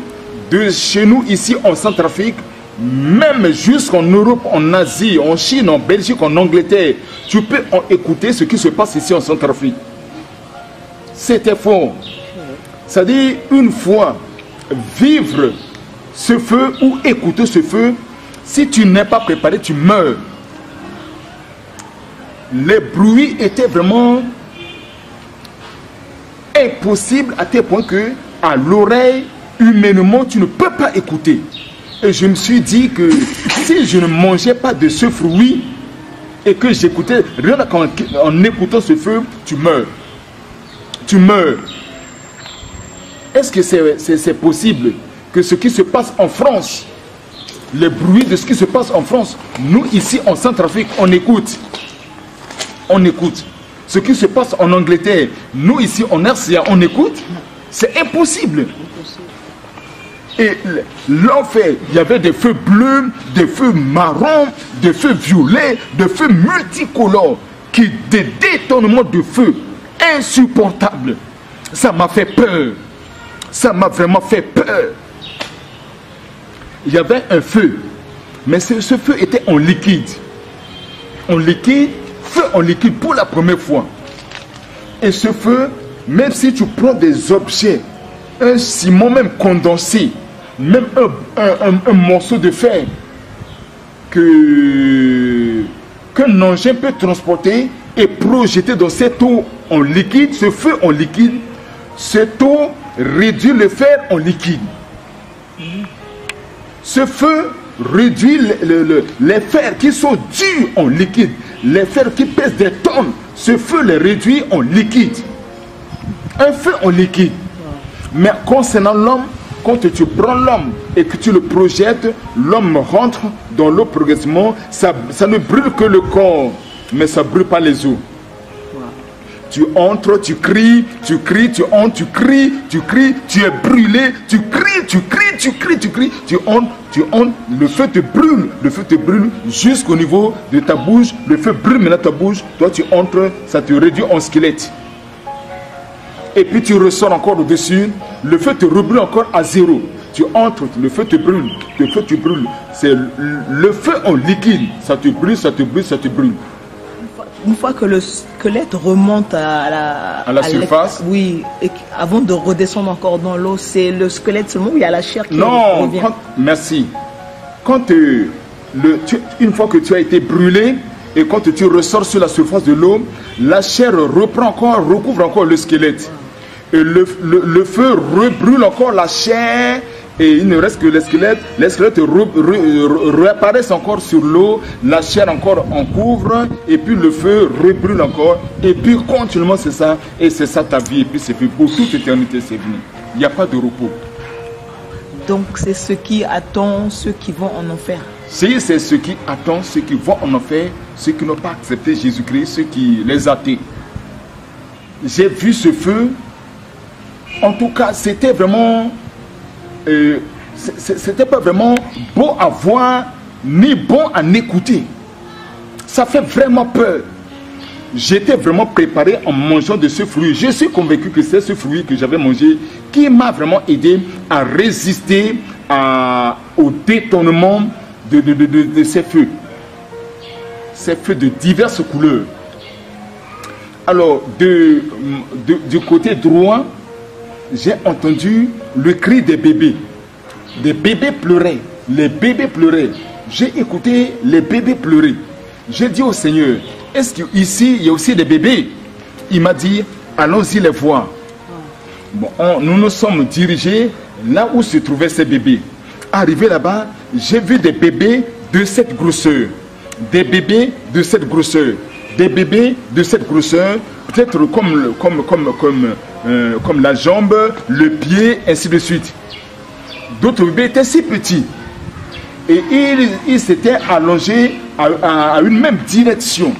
de chez nous, ici en Centrafrique, même jusqu'en Europe, en Asie, en Chine, en Belgique, en Angleterre, tu peux écouter ce qui se passe ici en Centrafrique. C'était fort. C'est-à-dire, une fois vivre ce feu ou écouter ce feu, si tu n'es pas préparé, tu meurs. Les bruits étaient vraiment impossibles à tel point que, à l'oreille, humainement, tu ne peux pas écouter. Et je me suis dit que si je ne mangeais pas de ce fruit et que j'écoutais, rien qu'en écoutant ce feu, tu meurs. Tu meurs. Est-ce que c'est possible que ce qui se passe en France, les bruits de ce qui se passe en France, nous ici en Centrafrique, on écoute. On écoute. Ce qui se passe en Angleterre, nous ici en RCA, on écoute. C'est impossible. Et l'enfer, il y avait des feux bleus, des feux marrons, des feux violets, des feux multicolores, des détonnements de feu insupportables. Ça m'a fait peur. Ça m'a vraiment fait peur. Il y avait un feu, mais ce feu était en liquide. En liquide, feu en liquide pour la première fois. Et ce feu, même si tu prends des objets, un ciment même condensé, même un morceau de fer qu'un engin peut transporter et projeter dans cette eau en liquide, ce feu en liquide, cette eau réduit le fer en liquide. Ce feu réduit les fers qui sont durs en liquide, les fers qui pèsent des tonnes, ce feu les réduit en liquide. Un feu en liquide. Mais concernant l'homme, quand tu prends l'homme et que tu le projettes, l'homme rentre dans l'eau progressivement, ça ne brûle que le corps, mais ça ne brûle pas les os. Tu entres, tu cries, tu entres, tu cries, tu es brûlé, tu cries, tu entres, tu entres, le feu te brûle jusqu'au niveau de ta bouche, le feu brûle maintenant ta bouche, toi tu entres, ça te réduit en squelette. Et puis tu ressors encore au-dessus, le feu te rebrûle encore à zéro. Tu entres, le feu te brûle, c'est le feu en liquide, ça te brûle, ça te brûle, ça te brûle. Une fois que le squelette remonte à la surface, oui, et avant de redescendre encore dans l'eau, c'est le squelette seulement ou il y a la chair qui revient? Merci. Quand une fois que tu as été brûlé et quand tu ressors sur la surface de l'eau, la chair reprend encore, recouvre encore le squelette. Et le feu rebrûle encore la chair. Et il ne reste que les squelettes réapparaissent encore sur l'eau, la chair encore en couvre, et puis le feu rebrûle encore, et puis continuellement c'est ça, et c'est ça ta vie, et puis c'est fait pour toute éternité, c'est fini. Il n'y a pas de repos. Donc c'est ce qui attend ceux qui vont en enfer. Si c'est ce qui attend ceux qui vont en enfer, ceux qui n'ont pas accepté Jésus-Christ, ceux qui les athées. J'ai vu ce feu, en tout cas c'était vraiment... c'était pas vraiment beau à voir ni bon à écouter. Ça fait vraiment peur. J'étais vraiment préparé en mangeant de ce fruit. Je suis convaincu que c'est ce fruit que j'avais mangé qui m'a vraiment aidé à résister au détournement de ces feux. Ces feux de diverses couleurs. Alors du côté droit, j'ai entendu le cri des bébés. Des bébés pleuraient. Les bébés pleuraient. J'ai écouté les bébés pleurer. J'ai dit au Seigneur, est-ce qu'ici il y a aussi des bébés? Il m'a dit, allons-y les voir. Bon, nous nous sommes dirigés là où se trouvaient ces bébés. Arrivé là-bas, j'ai vu des bébés de cette grosseur. Des bébés de cette grosseur. Des bébés de cette grosseur, peut-être comme la jambe, le pied, ainsi de suite. D'autres bébés étaient si petits. Et ils s'étaient allongés à une même direction.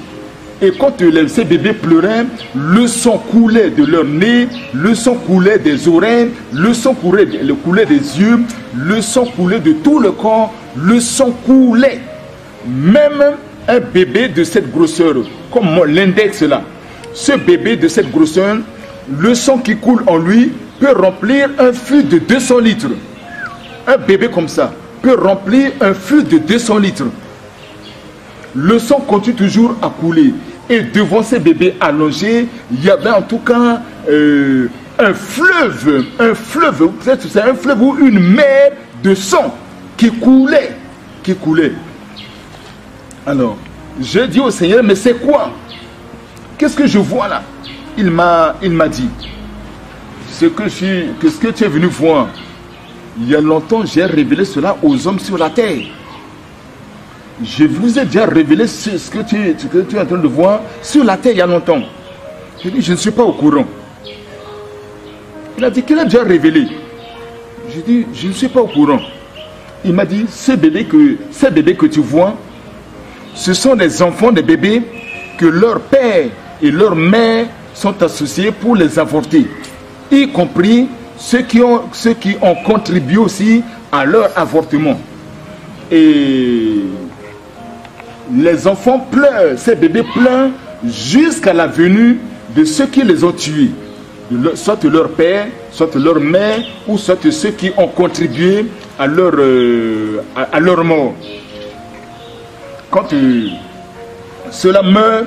Et quand ces bébés pleuraient, le sang coulait de leur nez, le sang coulait des oreilles, le sang coulait des yeux, le sang coulait de tout le corps, le sang coulait. Même un bébé de cette grosseur, comme l'index là, ce bébé de cette grosseur, le sang qui coule en lui peut remplir un fût de 200 litres. Un bébé comme ça peut remplir un fût de 200 litres. Le sang continue toujours à couler. Et devant ces bébés allongés, il y avait en tout cas un fleuve, peut-être c'est un fleuve ou une mer de sang qui coulait. Alors, je dis au Seigneur, mais c'est quoi? Qu'est-ce que je vois là? Il m'a dit, ce que tu es venu voir, il y a longtemps, j'ai révélé cela aux hommes sur la terre. Je vous ai déjà révélé ce que tu es en train de voir sur la terre il y a longtemps. J'ai dit, je ne suis pas au courant. Il a dit qu'il a déjà révélé. J'ai dit, je ne suis pas au courant. Il m'a dit, ces bébés que tu vois, ce sont des enfants des bébés que leur père et leur mère sont associés pour les avorter. Y compris ceux qui ont contribué aussi à leur avortement. Et les enfants pleurent, ces bébés pleurent jusqu'à la venue de ceux qui les ont tués. Soit leur père, soit leur mère, ou soit ceux qui ont contribué à leur mort. Quand cela meurt,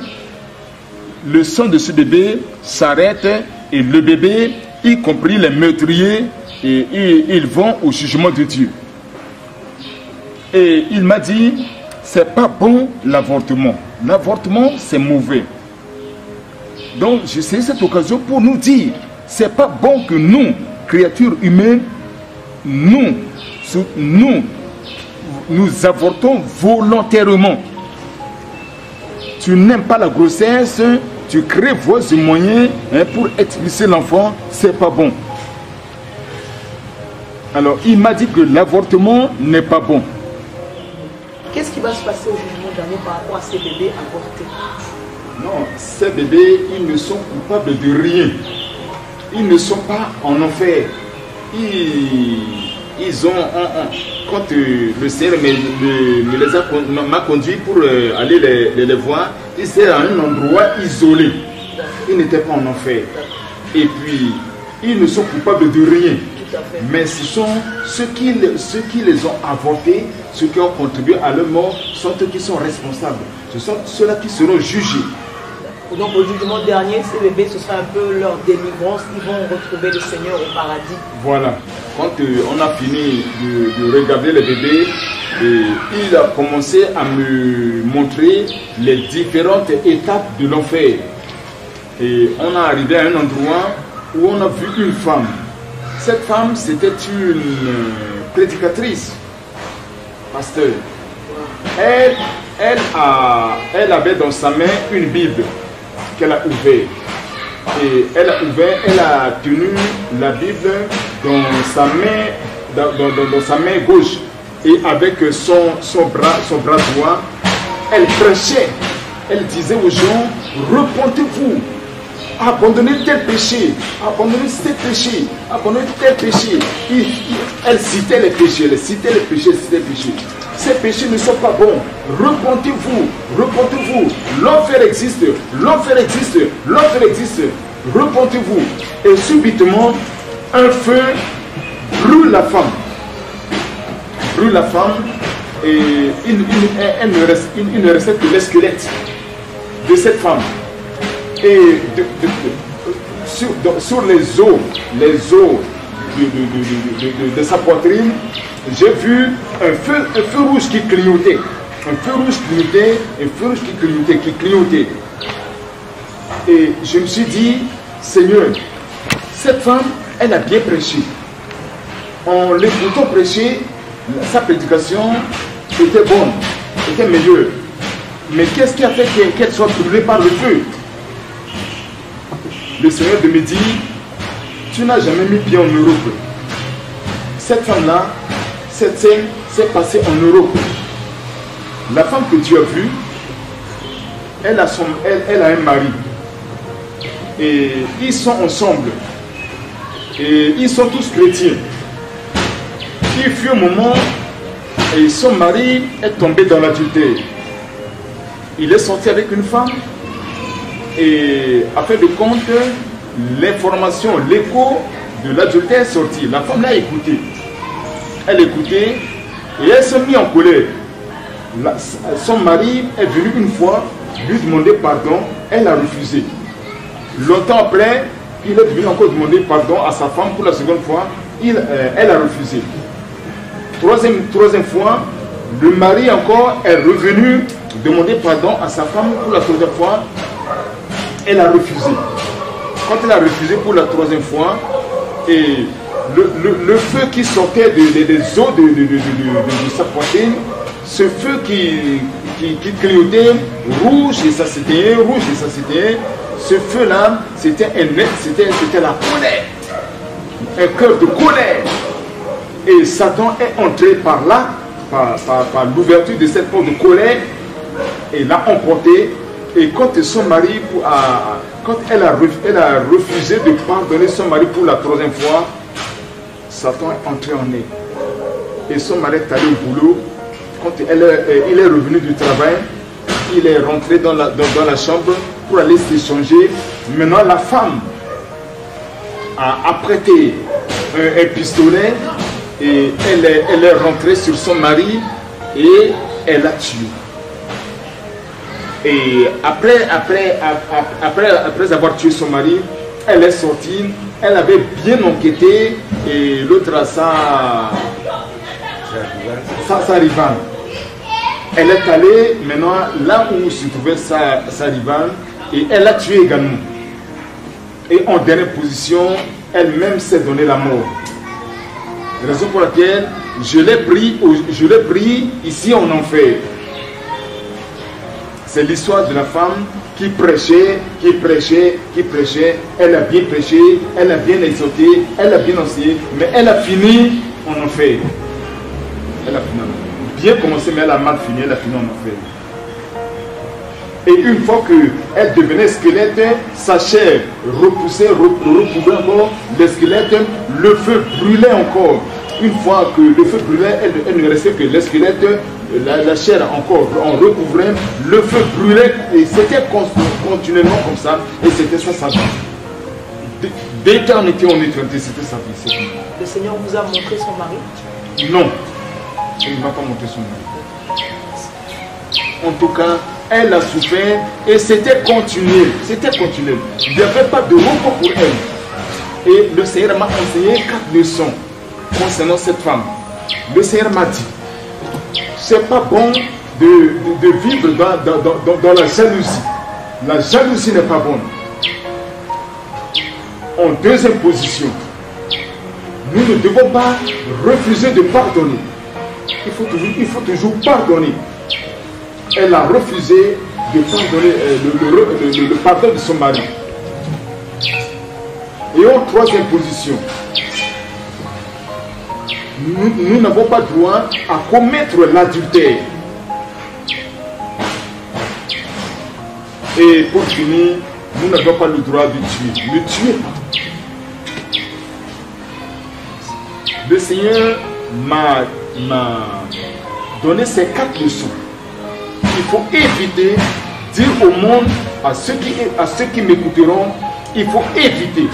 le sang de ce bébé s'arrête et le bébé, y compris les meurtriers, et ils vont au jugement de Dieu. Et il m'a dit, c'est pas bon l'avortement. L'avortement, c'est mauvais. Donc, j'ai saisi cette occasion pour nous dire, c'est pas bon que nous, créatures humaines, nous avortons volontairement. Tu n'aimes pas la grossesse, tu crées voies et moyens pour expulser l'enfant, c'est pas bon. Alors, il m'a dit que l'avortement n'est pas bon. Qu'est-ce qui va se passer au jugement dernier par rapport à ces bébés avortés? Non, ces bébés, ils ne sont coupables de rien. Ils ne sont pas en enfer. ils ont, quand le Seigneur m'a conduit pour aller les voir, ils étaient à un endroit isolé. Ils n'étaient pas en enfer. Et puis, ils ne sont coupables de rien. Mais ce sont ceux qui les ont avortés, ceux qui ont contribué à leur mort, sont eux qui sont responsables. Ce sont ceux-là qui seront jugés. Donc au jugement dernier, ces bébés, ce sera un peu leur délivrance, ils vont retrouver le Seigneur au paradis. Voilà. Quand on a fini de regarder les bébés, il a commencé à me montrer les différentes étapes de l'enfer. Et on est arrivé à un endroit où on a vu une femme. Cette femme, c'était une prédicatrice, pasteur. Elle avait dans sa main une Bible qu'elle a ouverte. Et elle a tenu la Bible dans sa main gauche. Et avec son bras droit, elle prêchait. Elle disait aux gens, repentez-vous. Abandonnez tel péché, abandonnez tel péché, abandonnez tel péché. Elle citait les péchés, Ces péchés ne sont pas bons. Repentez-vous, repentez-vous. L'enfer existe, l'enfer existe, l'enfer existe. Repentez-vous. Et subitement, un feu brûle la femme. Brûle la femme et il ne restait que le squelette de cette femme. Et sur les os de sa poitrine, j'ai vu un feu rouge qui clignotait. Un feu rouge qui clignotait. Et je me suis dit, Seigneur, cette femme, elle a bien prêché. En l'écoutant prêcher, sa prédication était bonne, était meilleure. Mais qu'est-ce qui a fait qu'elle soit brûlée par le feu? Le Seigneur me dit, tu n'as jamais mis pied en Europe. Cette femme-là, cette scène s'est passée en Europe. La femme que tu as vue, elle a un mari. Et ils sont ensemble. Et ils sont tous chrétiens. Il fut un moment, et son mari est tombé dans l'adultère. Il est sorti avec une femme. Et à fin de compte, l'information, l'écho de l'adultère est sorti. La femme l'a écouté. Elle écoutait et elle s'est mise en colère. Son mari est venu une fois lui demander pardon. Elle a refusé. Longtemps après, il est venu encore demander pardon à sa femme pour la seconde fois. Elle a refusé. Troisième fois, le mari encore est revenu demander pardon à sa femme pour la troisième fois. Elle a refusé. Quand elle a refusé pour la troisième fois, et le feu qui sortait des os de sa poitrine, ce feu qui clignotait, rouge et ça s'éteignait, ce feu-là, c'était la colère, un cœur de colère. Et Satan est entré par là, par l'ouverture de cette porte de colère, et l'a emporté. Et quand son mari, quand elle a refusé de pardonner son mari pour la troisième fois, Satan est entré en elle. Et son mari est allé au boulot. Quand il est revenu du travail, il est rentré dans la chambre pour aller s'échanger. Maintenant, la femme a prêté un pistolet et elle est rentrée sur son mari et elle l'a tué. Et après avoir tué son mari, elle est sortie, elle avait bien enquêté et l'autre a sa rivale. Elle est allée maintenant là où se trouvait sa rivale et elle l'a tué également. Et en dernière position, elle-même s'est donné la mort. Raison pour laquelle je l'ai pris ici en enfer. C'est l'histoire de la femme qui prêchait. Elle a bien prêché, elle a bien exhorté, elle a bien enseigné, mais elle a fini en enfer. Elle a fini en enfer. Bien commencé, mais elle a mal fini, elle a fini en enfer. Et une fois qu'elle devenait squelette, sa chair repoussait encore le squelette, le feu brûlait encore. une fois que le feu brûlait, elle ne restait que le squelette, la chair encore en recouvrait, le feu brûlait et c'était continuellement comme ça et c'était ça sa vie. D'éternité en éternité, c'était sa vie. Le Seigneur vous a montré son mari? Non, il ne m'a pas montré son mari. En tout cas, elle a souffert et c'était continuel. C'était continuel. Il n'y avait pas de repos pour elle. Et le Seigneur m'a enseigné 4 leçons concernant cette femme. Le Seigneur m'a dit, c'est pas bon de vivre dans la jalousie. La jalousie n'est pas bonne. En deuxième position, nous ne devons pas refuser de pardonner. Il faut toujours pardonner. Elle a refusé de pardonner le pardon de son mari. Et en troisième position, nous n'avons pas droit à commettre l'adultère. Et pour finir, nous n'avons pas le droit de tuer. Ne tuez pas. Le Seigneur m'a donné ces 4 leçons. Il faut éviter, dire au monde, à ceux qui m'écouteront, il faut éviter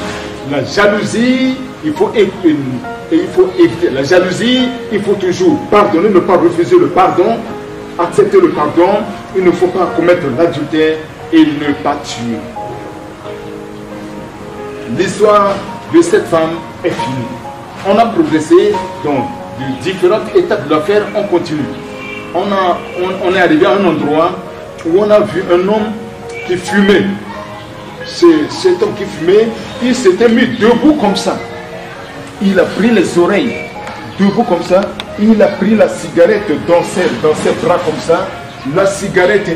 la jalousie, il faut éviter la jalousie, il faut toujours pardonner, ne pas refuser le pardon, accepter le pardon, il ne faut pas commettre l'adultère et ne pas tuer. L'histoire de cette femme est finie. On a progressé dans de différentes étapes de l'affaire, on continue. On est arrivé à un endroit où on a vu un homme qui fumait. Cet homme qui fumait, il s'était mis debout comme ça. Il a pris les oreilles, debout comme ça. Il a pris la cigarette dans ses bras comme ça. La cigarette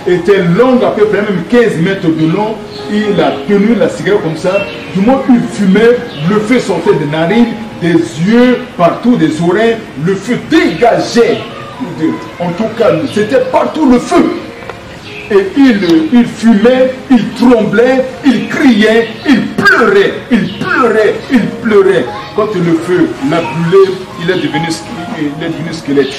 était longue, à peu près même 15 mètres de long. Il a tenu la cigarette comme ça. Du moment où il fumait, le feu sortait des narines, des yeux, partout, des oreilles. Le feu dégageait. En tout cas, c'était partout le feu. Et il fumait, il tremblait, il criait, il pleurait, il pleurait, il pleurait. Quand le feu l'a brûlé, il est devenu squelette.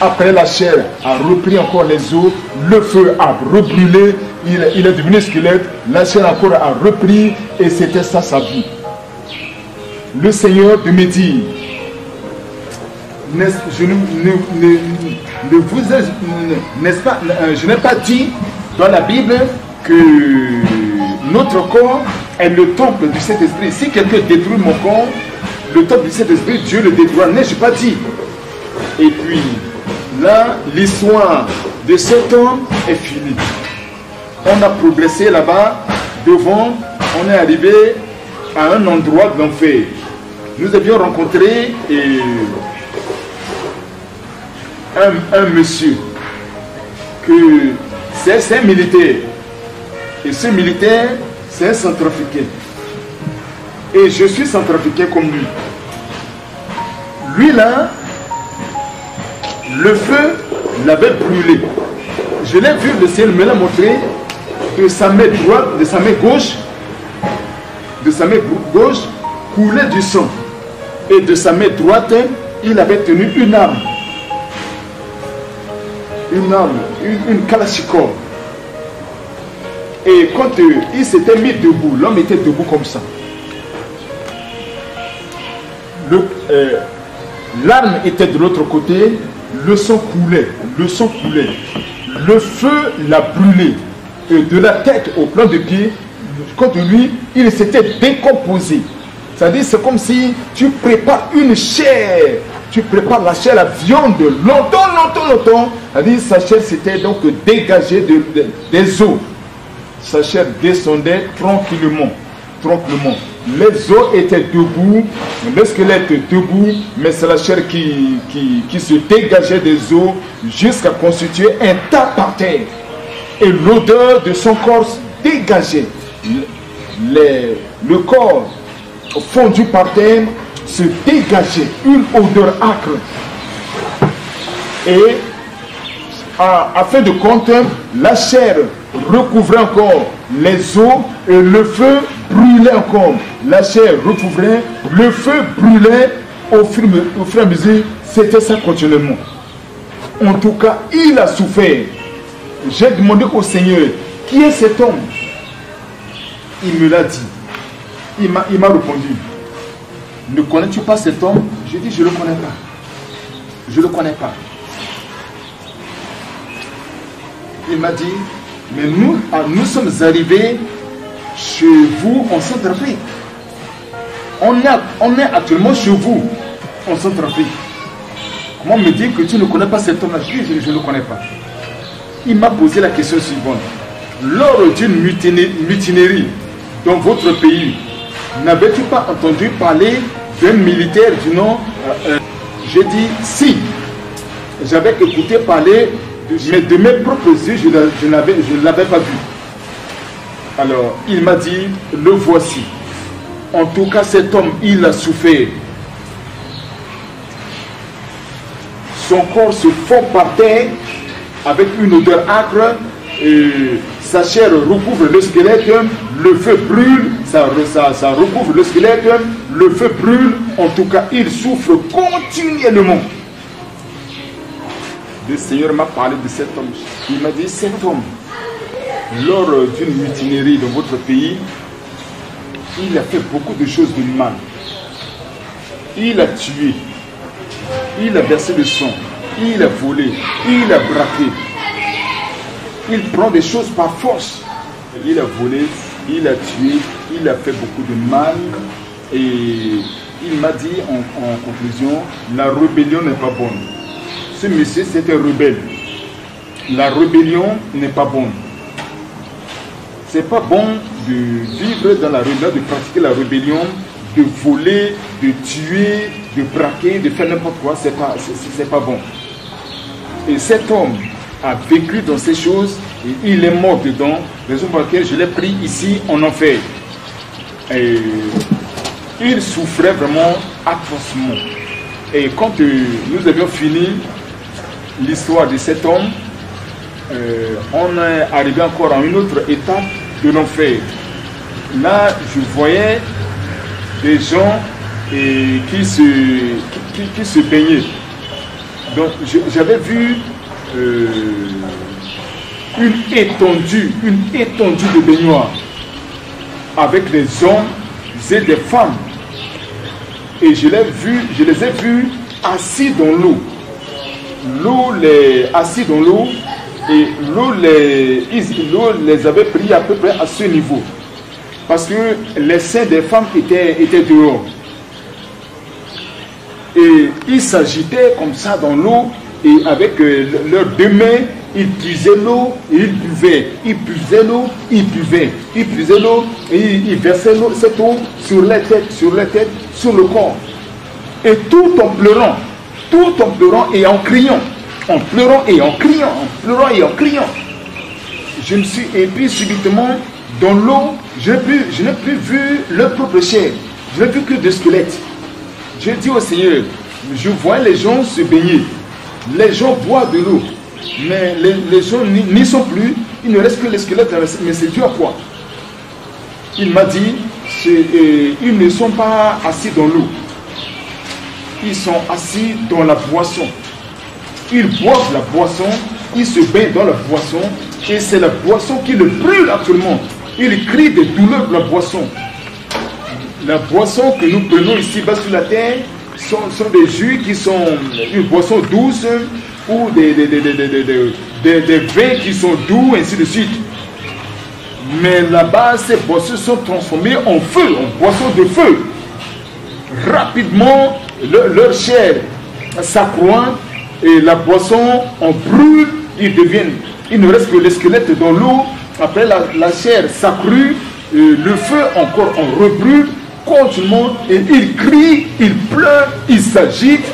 Après, la chair a repris encore les os, le feu a rebrûlé, il est devenu squelette, la chair encore a repris, et c'était ça sa vie. Le Seigneur de me dit, je n'ai pas dit dans la Bible que notre corps est le temple du Saint-Esprit. Si quelqu'un détruit mon corps, le temple du Saint-Esprit, Dieu le détruira. N'ai-je pas dit? Et puis, là, l'histoire de cet homme est finie. On a progressé là-bas, devant, on est arrivé à un endroit de l'enfer. Nous avions rencontré un monsieur, que c'est un militaire. Et ce militaire, c'est un centrafricain. Et je suis centrafricain comme lui. Lui là, le feu l'avait brûlé. Je l'ai vu, le ciel me l'a montré, de sa main droite, de sa main gauche, coulait du sang. Et de sa main droite, il avait tenu une arme. Une kalachnikov. Et quand il s'était mis debout, l'homme était debout comme ça. L'arme était de l'autre côté, le sang coulait, le feu l'a brûlé. Et de la tête au plan de pied, contre lui, il s'était décomposé. C'est-à-dire, c'est comme si tu prépares une chair. Tu prépares la chair, la viande, longtemps. C'est-à-dire, sa chair s'était donc dégagée des os. Sa chair descendait tranquillement. Les os étaient debout, le squelette debout, mais c'est la chair qui se dégageait des os jusqu'à constituer un tas par terre. Et l'odeur de son corps dégageait. Le corps fondu par terre se dégageait une odeur âcre. Et à fin de compte, la chair recouvrait encore les os et le feu brûlait encore. La chair recouvrait, le feu brûlait au fur et à mesure. C'était ça continuellement. En tout cas, il a souffert. J'ai demandé au Seigneur, qui est cet homme? Il me l'a dit. Il m'a répondu, ne connais-tu pas cet homme? J'ai dit, je ne le connais pas. Je ne le connais pas. Il m'a dit, mais nous sommes arrivés chez vous en Centrafrique. On est actuellement chez vous en Centrafrique. Comment me dire que tu ne connais pas cet homme-là? Je ne le connais pas. Il m'a posé la question suivante. Lors d'une mutinerie dans votre pays, n'avais-tu pas entendu parler d'un militaire du nom j'ai dit si. J'avais écouté parler, mais de mes propres yeux, je ne l'avais pas vu. Alors, il m'a dit, le voici. En tout cas, cet homme, il a souffert. Son corps se fond par terre avec une odeur âcre. Sa chair recouvre le squelette, le feu brûle, ça recouvre le squelette, le feu brûle. En tout cas, il souffre continuellement. Le Seigneur m'a parlé de cet homme. Il m'a dit, cet homme, lors d'une mutinerie dans votre pays, il a fait beaucoup de choses de mal. Il a tué, il a versé le sang, il a volé, il a braqué. Il prend des choses par force. Il a volé, il a tué, il a fait beaucoup de mal. Et il m'a dit en conclusion, la rébellion n'est pas bonne. Ce monsieur, c'était rebelle. La rébellion n'est pas bonne. C'est pas bon de vivre dans la rébellion, de pratiquer la rébellion, de voler, de tuer, de braquer, de faire n'importe quoi. C'est pas bon. Et cet homme a vécu dans ces choses et il est mort dedans, raison pour laquelle je l'ai pris ici en enfer. Et il souffrait vraiment atrocement. Et quand nous avions fini l'histoire de cet homme, on est arrivé encore à une autre étape de l'enfer. Là, je voyais des gens qui se baignaient. Donc, j'avais vu une étendue de baignoire avec des hommes et des femmes. Et je les ai vus assis dans l'eau. Assis dans l'eau, et l'eau les avait pris à peu près à ce niveau. Parce que les seins des femmes étaient dehors. Et ils s'agitaient comme ça dans l'eau, et avec leurs deux mains, ils puisaient l'eau et ils buvaient. Ils puisaient l'eau, ils buvaient. Ils puisaient l'eau et ils versaient cette eau sur les têtes, sur le corps. Et tout en pleurant et en criant. En pleurant et en criant. Je me suis, et puis subitement, dans l'eau, je n'ai plus vu leur propre chair. Je n'ai vu que des squelettes. Je dis au Seigneur, je vois les gens se baigner. Les gens boivent de l'eau. Mais les gens n'y sont plus. Il ne reste que les squelettes. Mais c'est dû à quoi? Il m'a dit, ils ne sont pas assis dans l'eau. Ils sont assis dans la boisson. Ils boivent la boisson, ils se baignent dans la boisson, et c'est la boisson qui le brûle actuellement. Il crie des douleurs de la boisson. La boisson que nous prenons ici bas sur la terre sont des jus qui sont une boisson douce ou des vins qui sont doux, ainsi de suite. Mais là-bas, ces boissons sont transformées en feu, en boisson de feu. Rapidement, leur chair s'accroît et la boisson en brûle, il ne reste que les squelettes dans l'eau. Après la chair s'accrue, le feu encore en rebrûle continuellement et ils crient, ils pleurent, ils s'agitent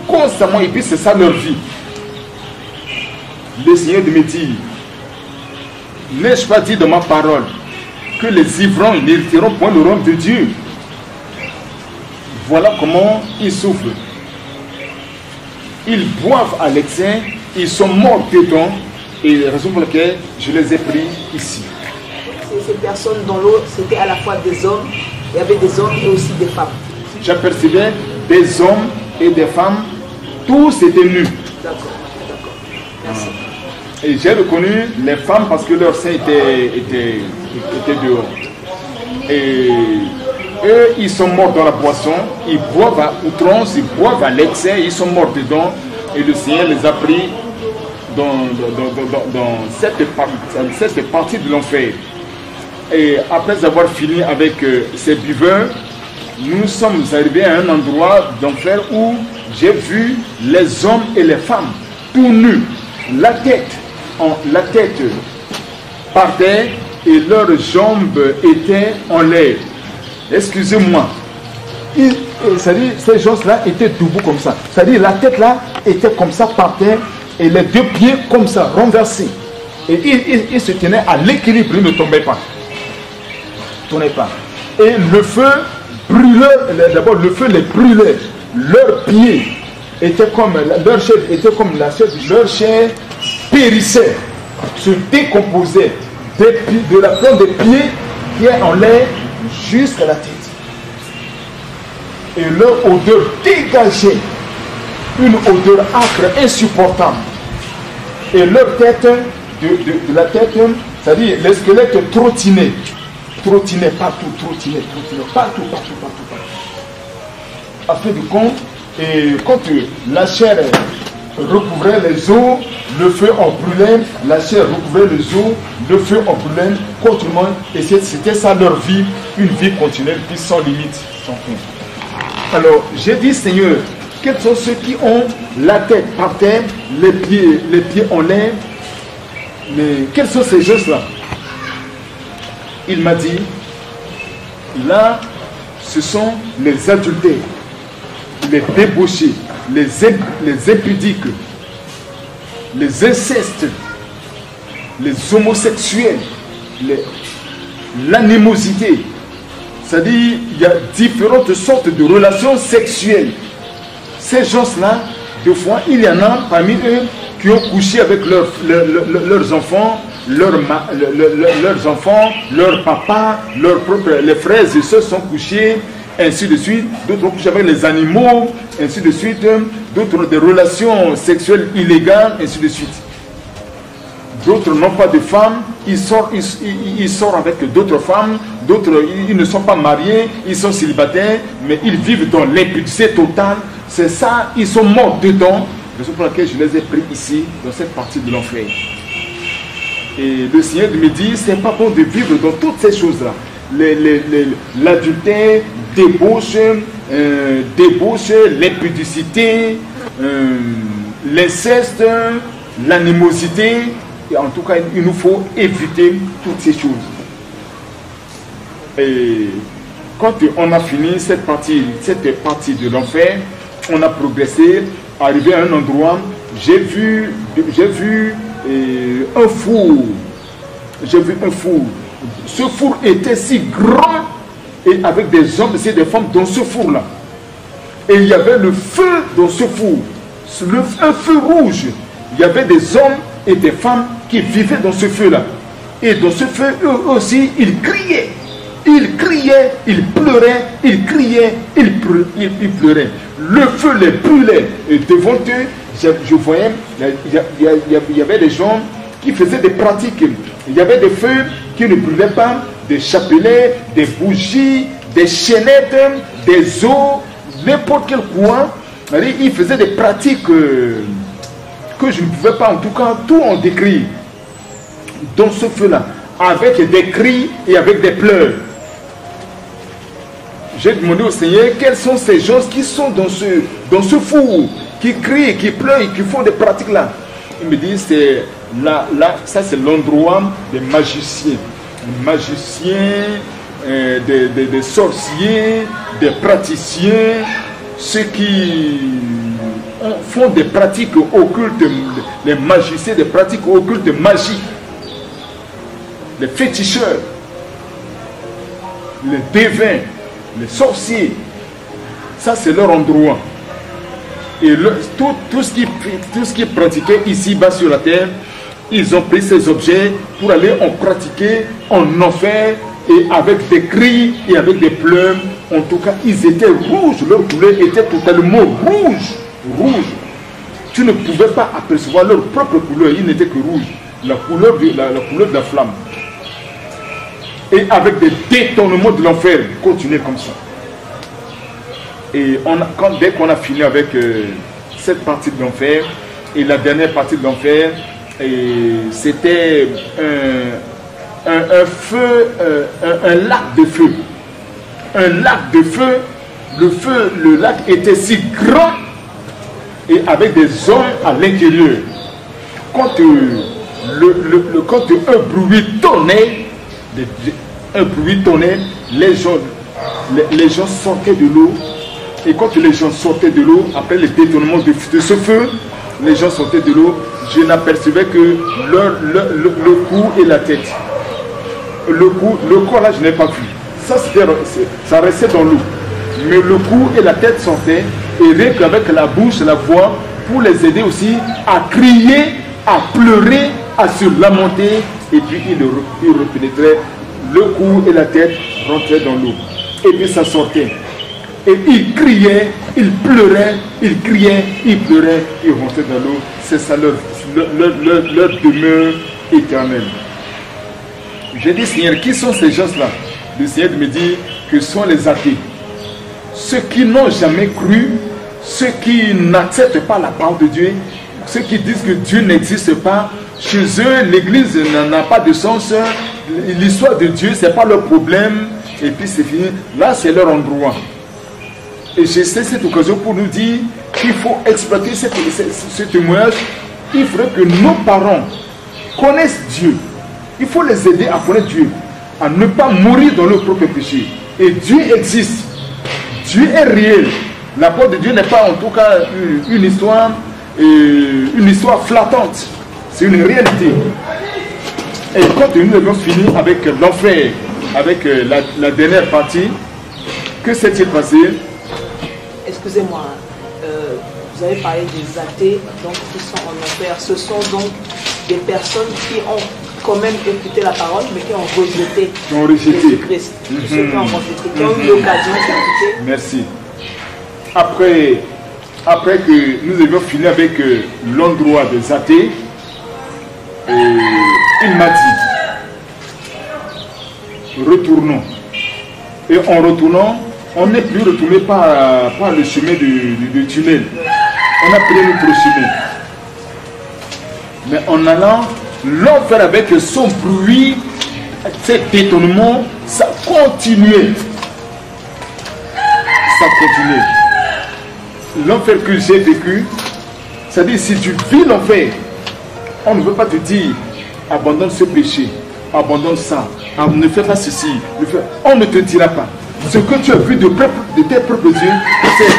constamment et puis c'est ça leur vie. Le Seigneur me dit, n'ai-je pas dit dans ma parole que les ivrognes n'hériteront point le royaume de Dieu? Voilà comment ils souffrent. Ils boivent à l'excès, ils sont morts dedans, et la raison pour laquelle je les ai pris ici. ces personnes dans l'eau, c'était à la fois des hommes, il y avait des hommes et aussi des femmes. J'apercevais des hommes et des femmes, tous étaient nus. D'accord, d'accord. Merci. Et j'ai reconnu les femmes parce que leurs seins étaient dehors. Et eux, ils sont morts dans la boisson, ils boivent à outrance, ils boivent à l'excès, ils sont morts dedans. Et le Seigneur les a pris dans cette partie de l'enfer. Et après avoir fini avec ces buveurs, nous sommes arrivés à un endroit d'enfer où j'ai vu les hommes et les femmes tout nus, la tête par terre et leurs jambes étaient en l'air. Excusez-moi. C'est-à-dire, ces gens-là étaient debout comme ça. C'est-à-dire, la tête là était comme ça par terre et les deux pieds comme ça, renversés. Et ils se tenaient à l'équilibre, ils ne tombaient pas. Et le feu brûlait, d'abord le feu les brûlait. Leurs pieds étaient comme, leur chair était comme la chair, leur chair périssait, se décomposait de la plante des pieds qui est en l'air jusqu'à la tête. Et leur odeur dégageait une odeur âcre, insupportable. Et leur tête, de la tête, c'est-à-dire les squelettes trottinaient partout, partout. À fait du compte, et quand la chair recouvrait les os, le feu en brûlait, la chair recouvrait les os, le feu en brûlait continuellement, et c'était ça leur vie, une vie continuelle, puis sans limite, sans fin. Alors, j'ai dit, Seigneur, quels sont ceux qui ont la tête par terre, les pieds en l'air, mais quels sont ces gens-là? Il m'a dit, là, ce sont les adultères, les débauchés, les impudiques, les incestes, les homosexuels, l'animosité. C'est-à-dire, il y a différentes sortes de relations sexuelles. Ces gens-là, des fois, il y en a parmi eux qui ont couché avec leurs enfants, leurs enfants, leurs papas, les frères et sœurs sont couchés, ainsi de suite. D'autres ont couché avec les animaux, ainsi de suite. D'autres ont des relations sexuelles illégales, ainsi de suite. D'autres n'ont pas de femmes, ils sortent avec d'autres femmes, d'autres ils ne sont pas mariés, ils sont célibataires, mais ils vivent dans l'impudicité totale. C'est ça, ils sont morts dedans. C'est pour laquelle je les ai pris ici, dans cette partie de l'enfer. Et le Seigneur me dit, c'est pas bon de vivre dans toutes ces choses-là. L'adultère, débauche, l'impudicité, l'inceste, l'animosité. Et en tout cas, il nous faut éviter toutes ces choses. Et quand on a fini cette partie de l'enfer, on a progressé, arrivé à un endroit, j'ai vu un four. J'ai vu un four. Ce four était si grand et avec des hommes et des femmes dans ce four-là. Et il y avait le feu dans ce four. Un feu rouge. Il y avait des hommes et des femmes qui vivaient dans ce feu-là. Et dans ce feu, eux aussi, ils criaient. Ils criaient, ils pleuraient, ils criaient, ils pleuraient. Le feu les brûlait. Et devant eux, je voyais, il y avait des gens qui faisaient des pratiques. Il y avait des feux qui ne brûlaient pas, des chapelets, des bougies, des chaînettes, des os, n'importe quel coin. Ils faisaient des pratiques que je ne pouvais pas, en tout cas, tout en décrire. Dans ce feu-là, avec des cris et avec des pleurs. J'ai demandé au Seigneur, quels sont ces gens qui sont dans ce four, qui crient, qui pleurent et qui font des pratiques là. Il me dit, c'est là, ça c'est l'endroit des magiciens. Des magiciens, des sorciers, des praticiens, ceux qui font des pratiques occultes, les magiciens, des pratiques occultes de magie. Les féticheurs, les devins, les sorciers, ça c'est leur endroit. Et tout ce qui est pratiqué ici-bas sur la terre, Ils ont pris ces objets pour aller en pratiquer en enfer, et avec des cris et avec des pleurs. En tout cas, ils étaient rouges. Leur couleur était totalement rouge. Tu ne pouvais pas apercevoir leur propre couleur. Ils n'étaient que rouges. La couleur de la flamme. Et avec des détournements de l'enfer, continuer comme ça. Et dès qu'on a fini avec cette partie de l'enfer, et la dernière partie de l'enfer, c'était un feu, un lac de feu. Un lac de feu. Le lac était si grand et avec des hommes à l'intérieur. Quand un bruit tonnait, les gens sortaient de l'eau. Et quand les gens sortaient de l'eau, après le détournement de ce feu, les gens sortaient de l'eau, je n'apercevais que le cou et la tête. Le corps là, je n'ai pas vu. Ça restait dans l'eau. Mais le cou et la tête sortaient, et rien qu'avec la bouche, la voix, pour les aider aussi à crier, à pleurer, à se lamenter, et puis ils repénétraient, le cou et la tête rentraient dans l'eau. Et puis ça sortait. Et ils criaient, ils pleuraient, ils criaient, ils pleuraient, ils rentraient dans l'eau. C'est ça leur demeure éternelle. J'ai dit, Seigneur, qui sont ces gens-là? Le Seigneur me dit que ce sont les athées. Ceux qui n'ont jamais cru, ceux qui n'acceptent pas la parole de Dieu, ceux qui disent que Dieu n'existe pas. Chez eux, l'église n'a pas de sens. L'histoire de Dieu, ce n'est pas leur problème. Et puis c'est fini. Là, c'est leur endroit. Et j'ai cette occasion pour nous dire qu'il faut exploiter ce témoignage. Il faudrait que nos parents connaissent Dieu. Il faut les aider à connaître Dieu, à ne pas mourir dans leur propre péché. Et Dieu existe. Dieu est réel. La parole de Dieu n'est pas en tout cas une histoire flattante. C'est une réalité. Et quand nous avons fini avec l'enfer, avec la dernière partie, que s'est-il passé? Excusez-moi, vous avez parlé des athées donc, qui sont en enfer. Ce sont donc des personnes qui ont quand même écouté la parole, mais qui ont rejeté Jésus-Christ. Ceux qui ont rejeté, qui ont eu l'occasion d'écouter. Merci. Après que nous avions fini avec l'endroit des athées, il m'a dit, retournons. Et en retournant, on n'est plus retourné par le chemin du tunnel. On a pris notre chemin. Mais en allant, l'enfer avec son bruit, ses détournements, ça continuait. Ça continuait. L'enfer que j'ai vécu, c'est-à-dire si tu vis l'enfer, on ne veut pas te dire abandonne ce péché, abandonne ça, ne fais pas ceci. On ne te dira pas. Ce que tu as vu de tes propres yeux, c'est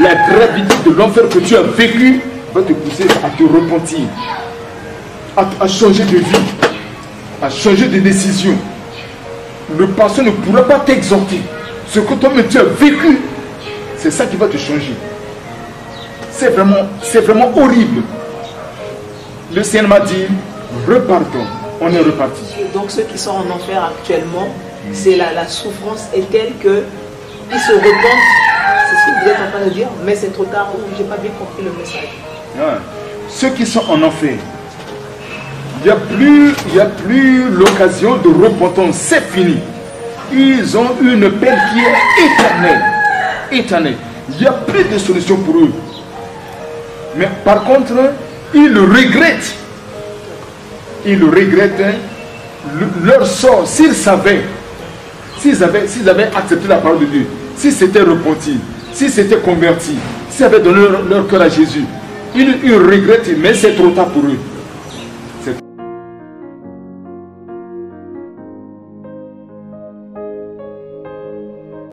la gravité de l'enfer que tu as vécu, va te pousser à te repentir, à changer de vie, à changer de décision. Le pasteur ne pourra pas t'exhorter. Ce que toi-même tu as vécu, c'est ça qui va te changer. C'est vraiment horrible. Le Seigneur m'a dit, repartons. On est reparti. Donc ceux qui sont en enfer actuellement, c'est la souffrance est telle que ils se repentent. C'est ce que vous êtes en train de dire, mais c'est trop tard. J'ai pas bien compris le message. Ouais. Ceux qui sont en enfer, il n'y a plus l'occasion de repentance. C'est fini. Ils ont une peine qui est éternelle. Éternelle. Il n'y a plus de solution pour eux. Mais par contre, ils le regrettent. Ils le regrettent. Leur sort, s'ils avaient accepté la parole de Dieu, s'ils s'étaient repentis, s'ils s'étaient convertis, s'ils avaient donné leur cœur à Jésus, ils regrettent, mais c'est trop tard pour eux.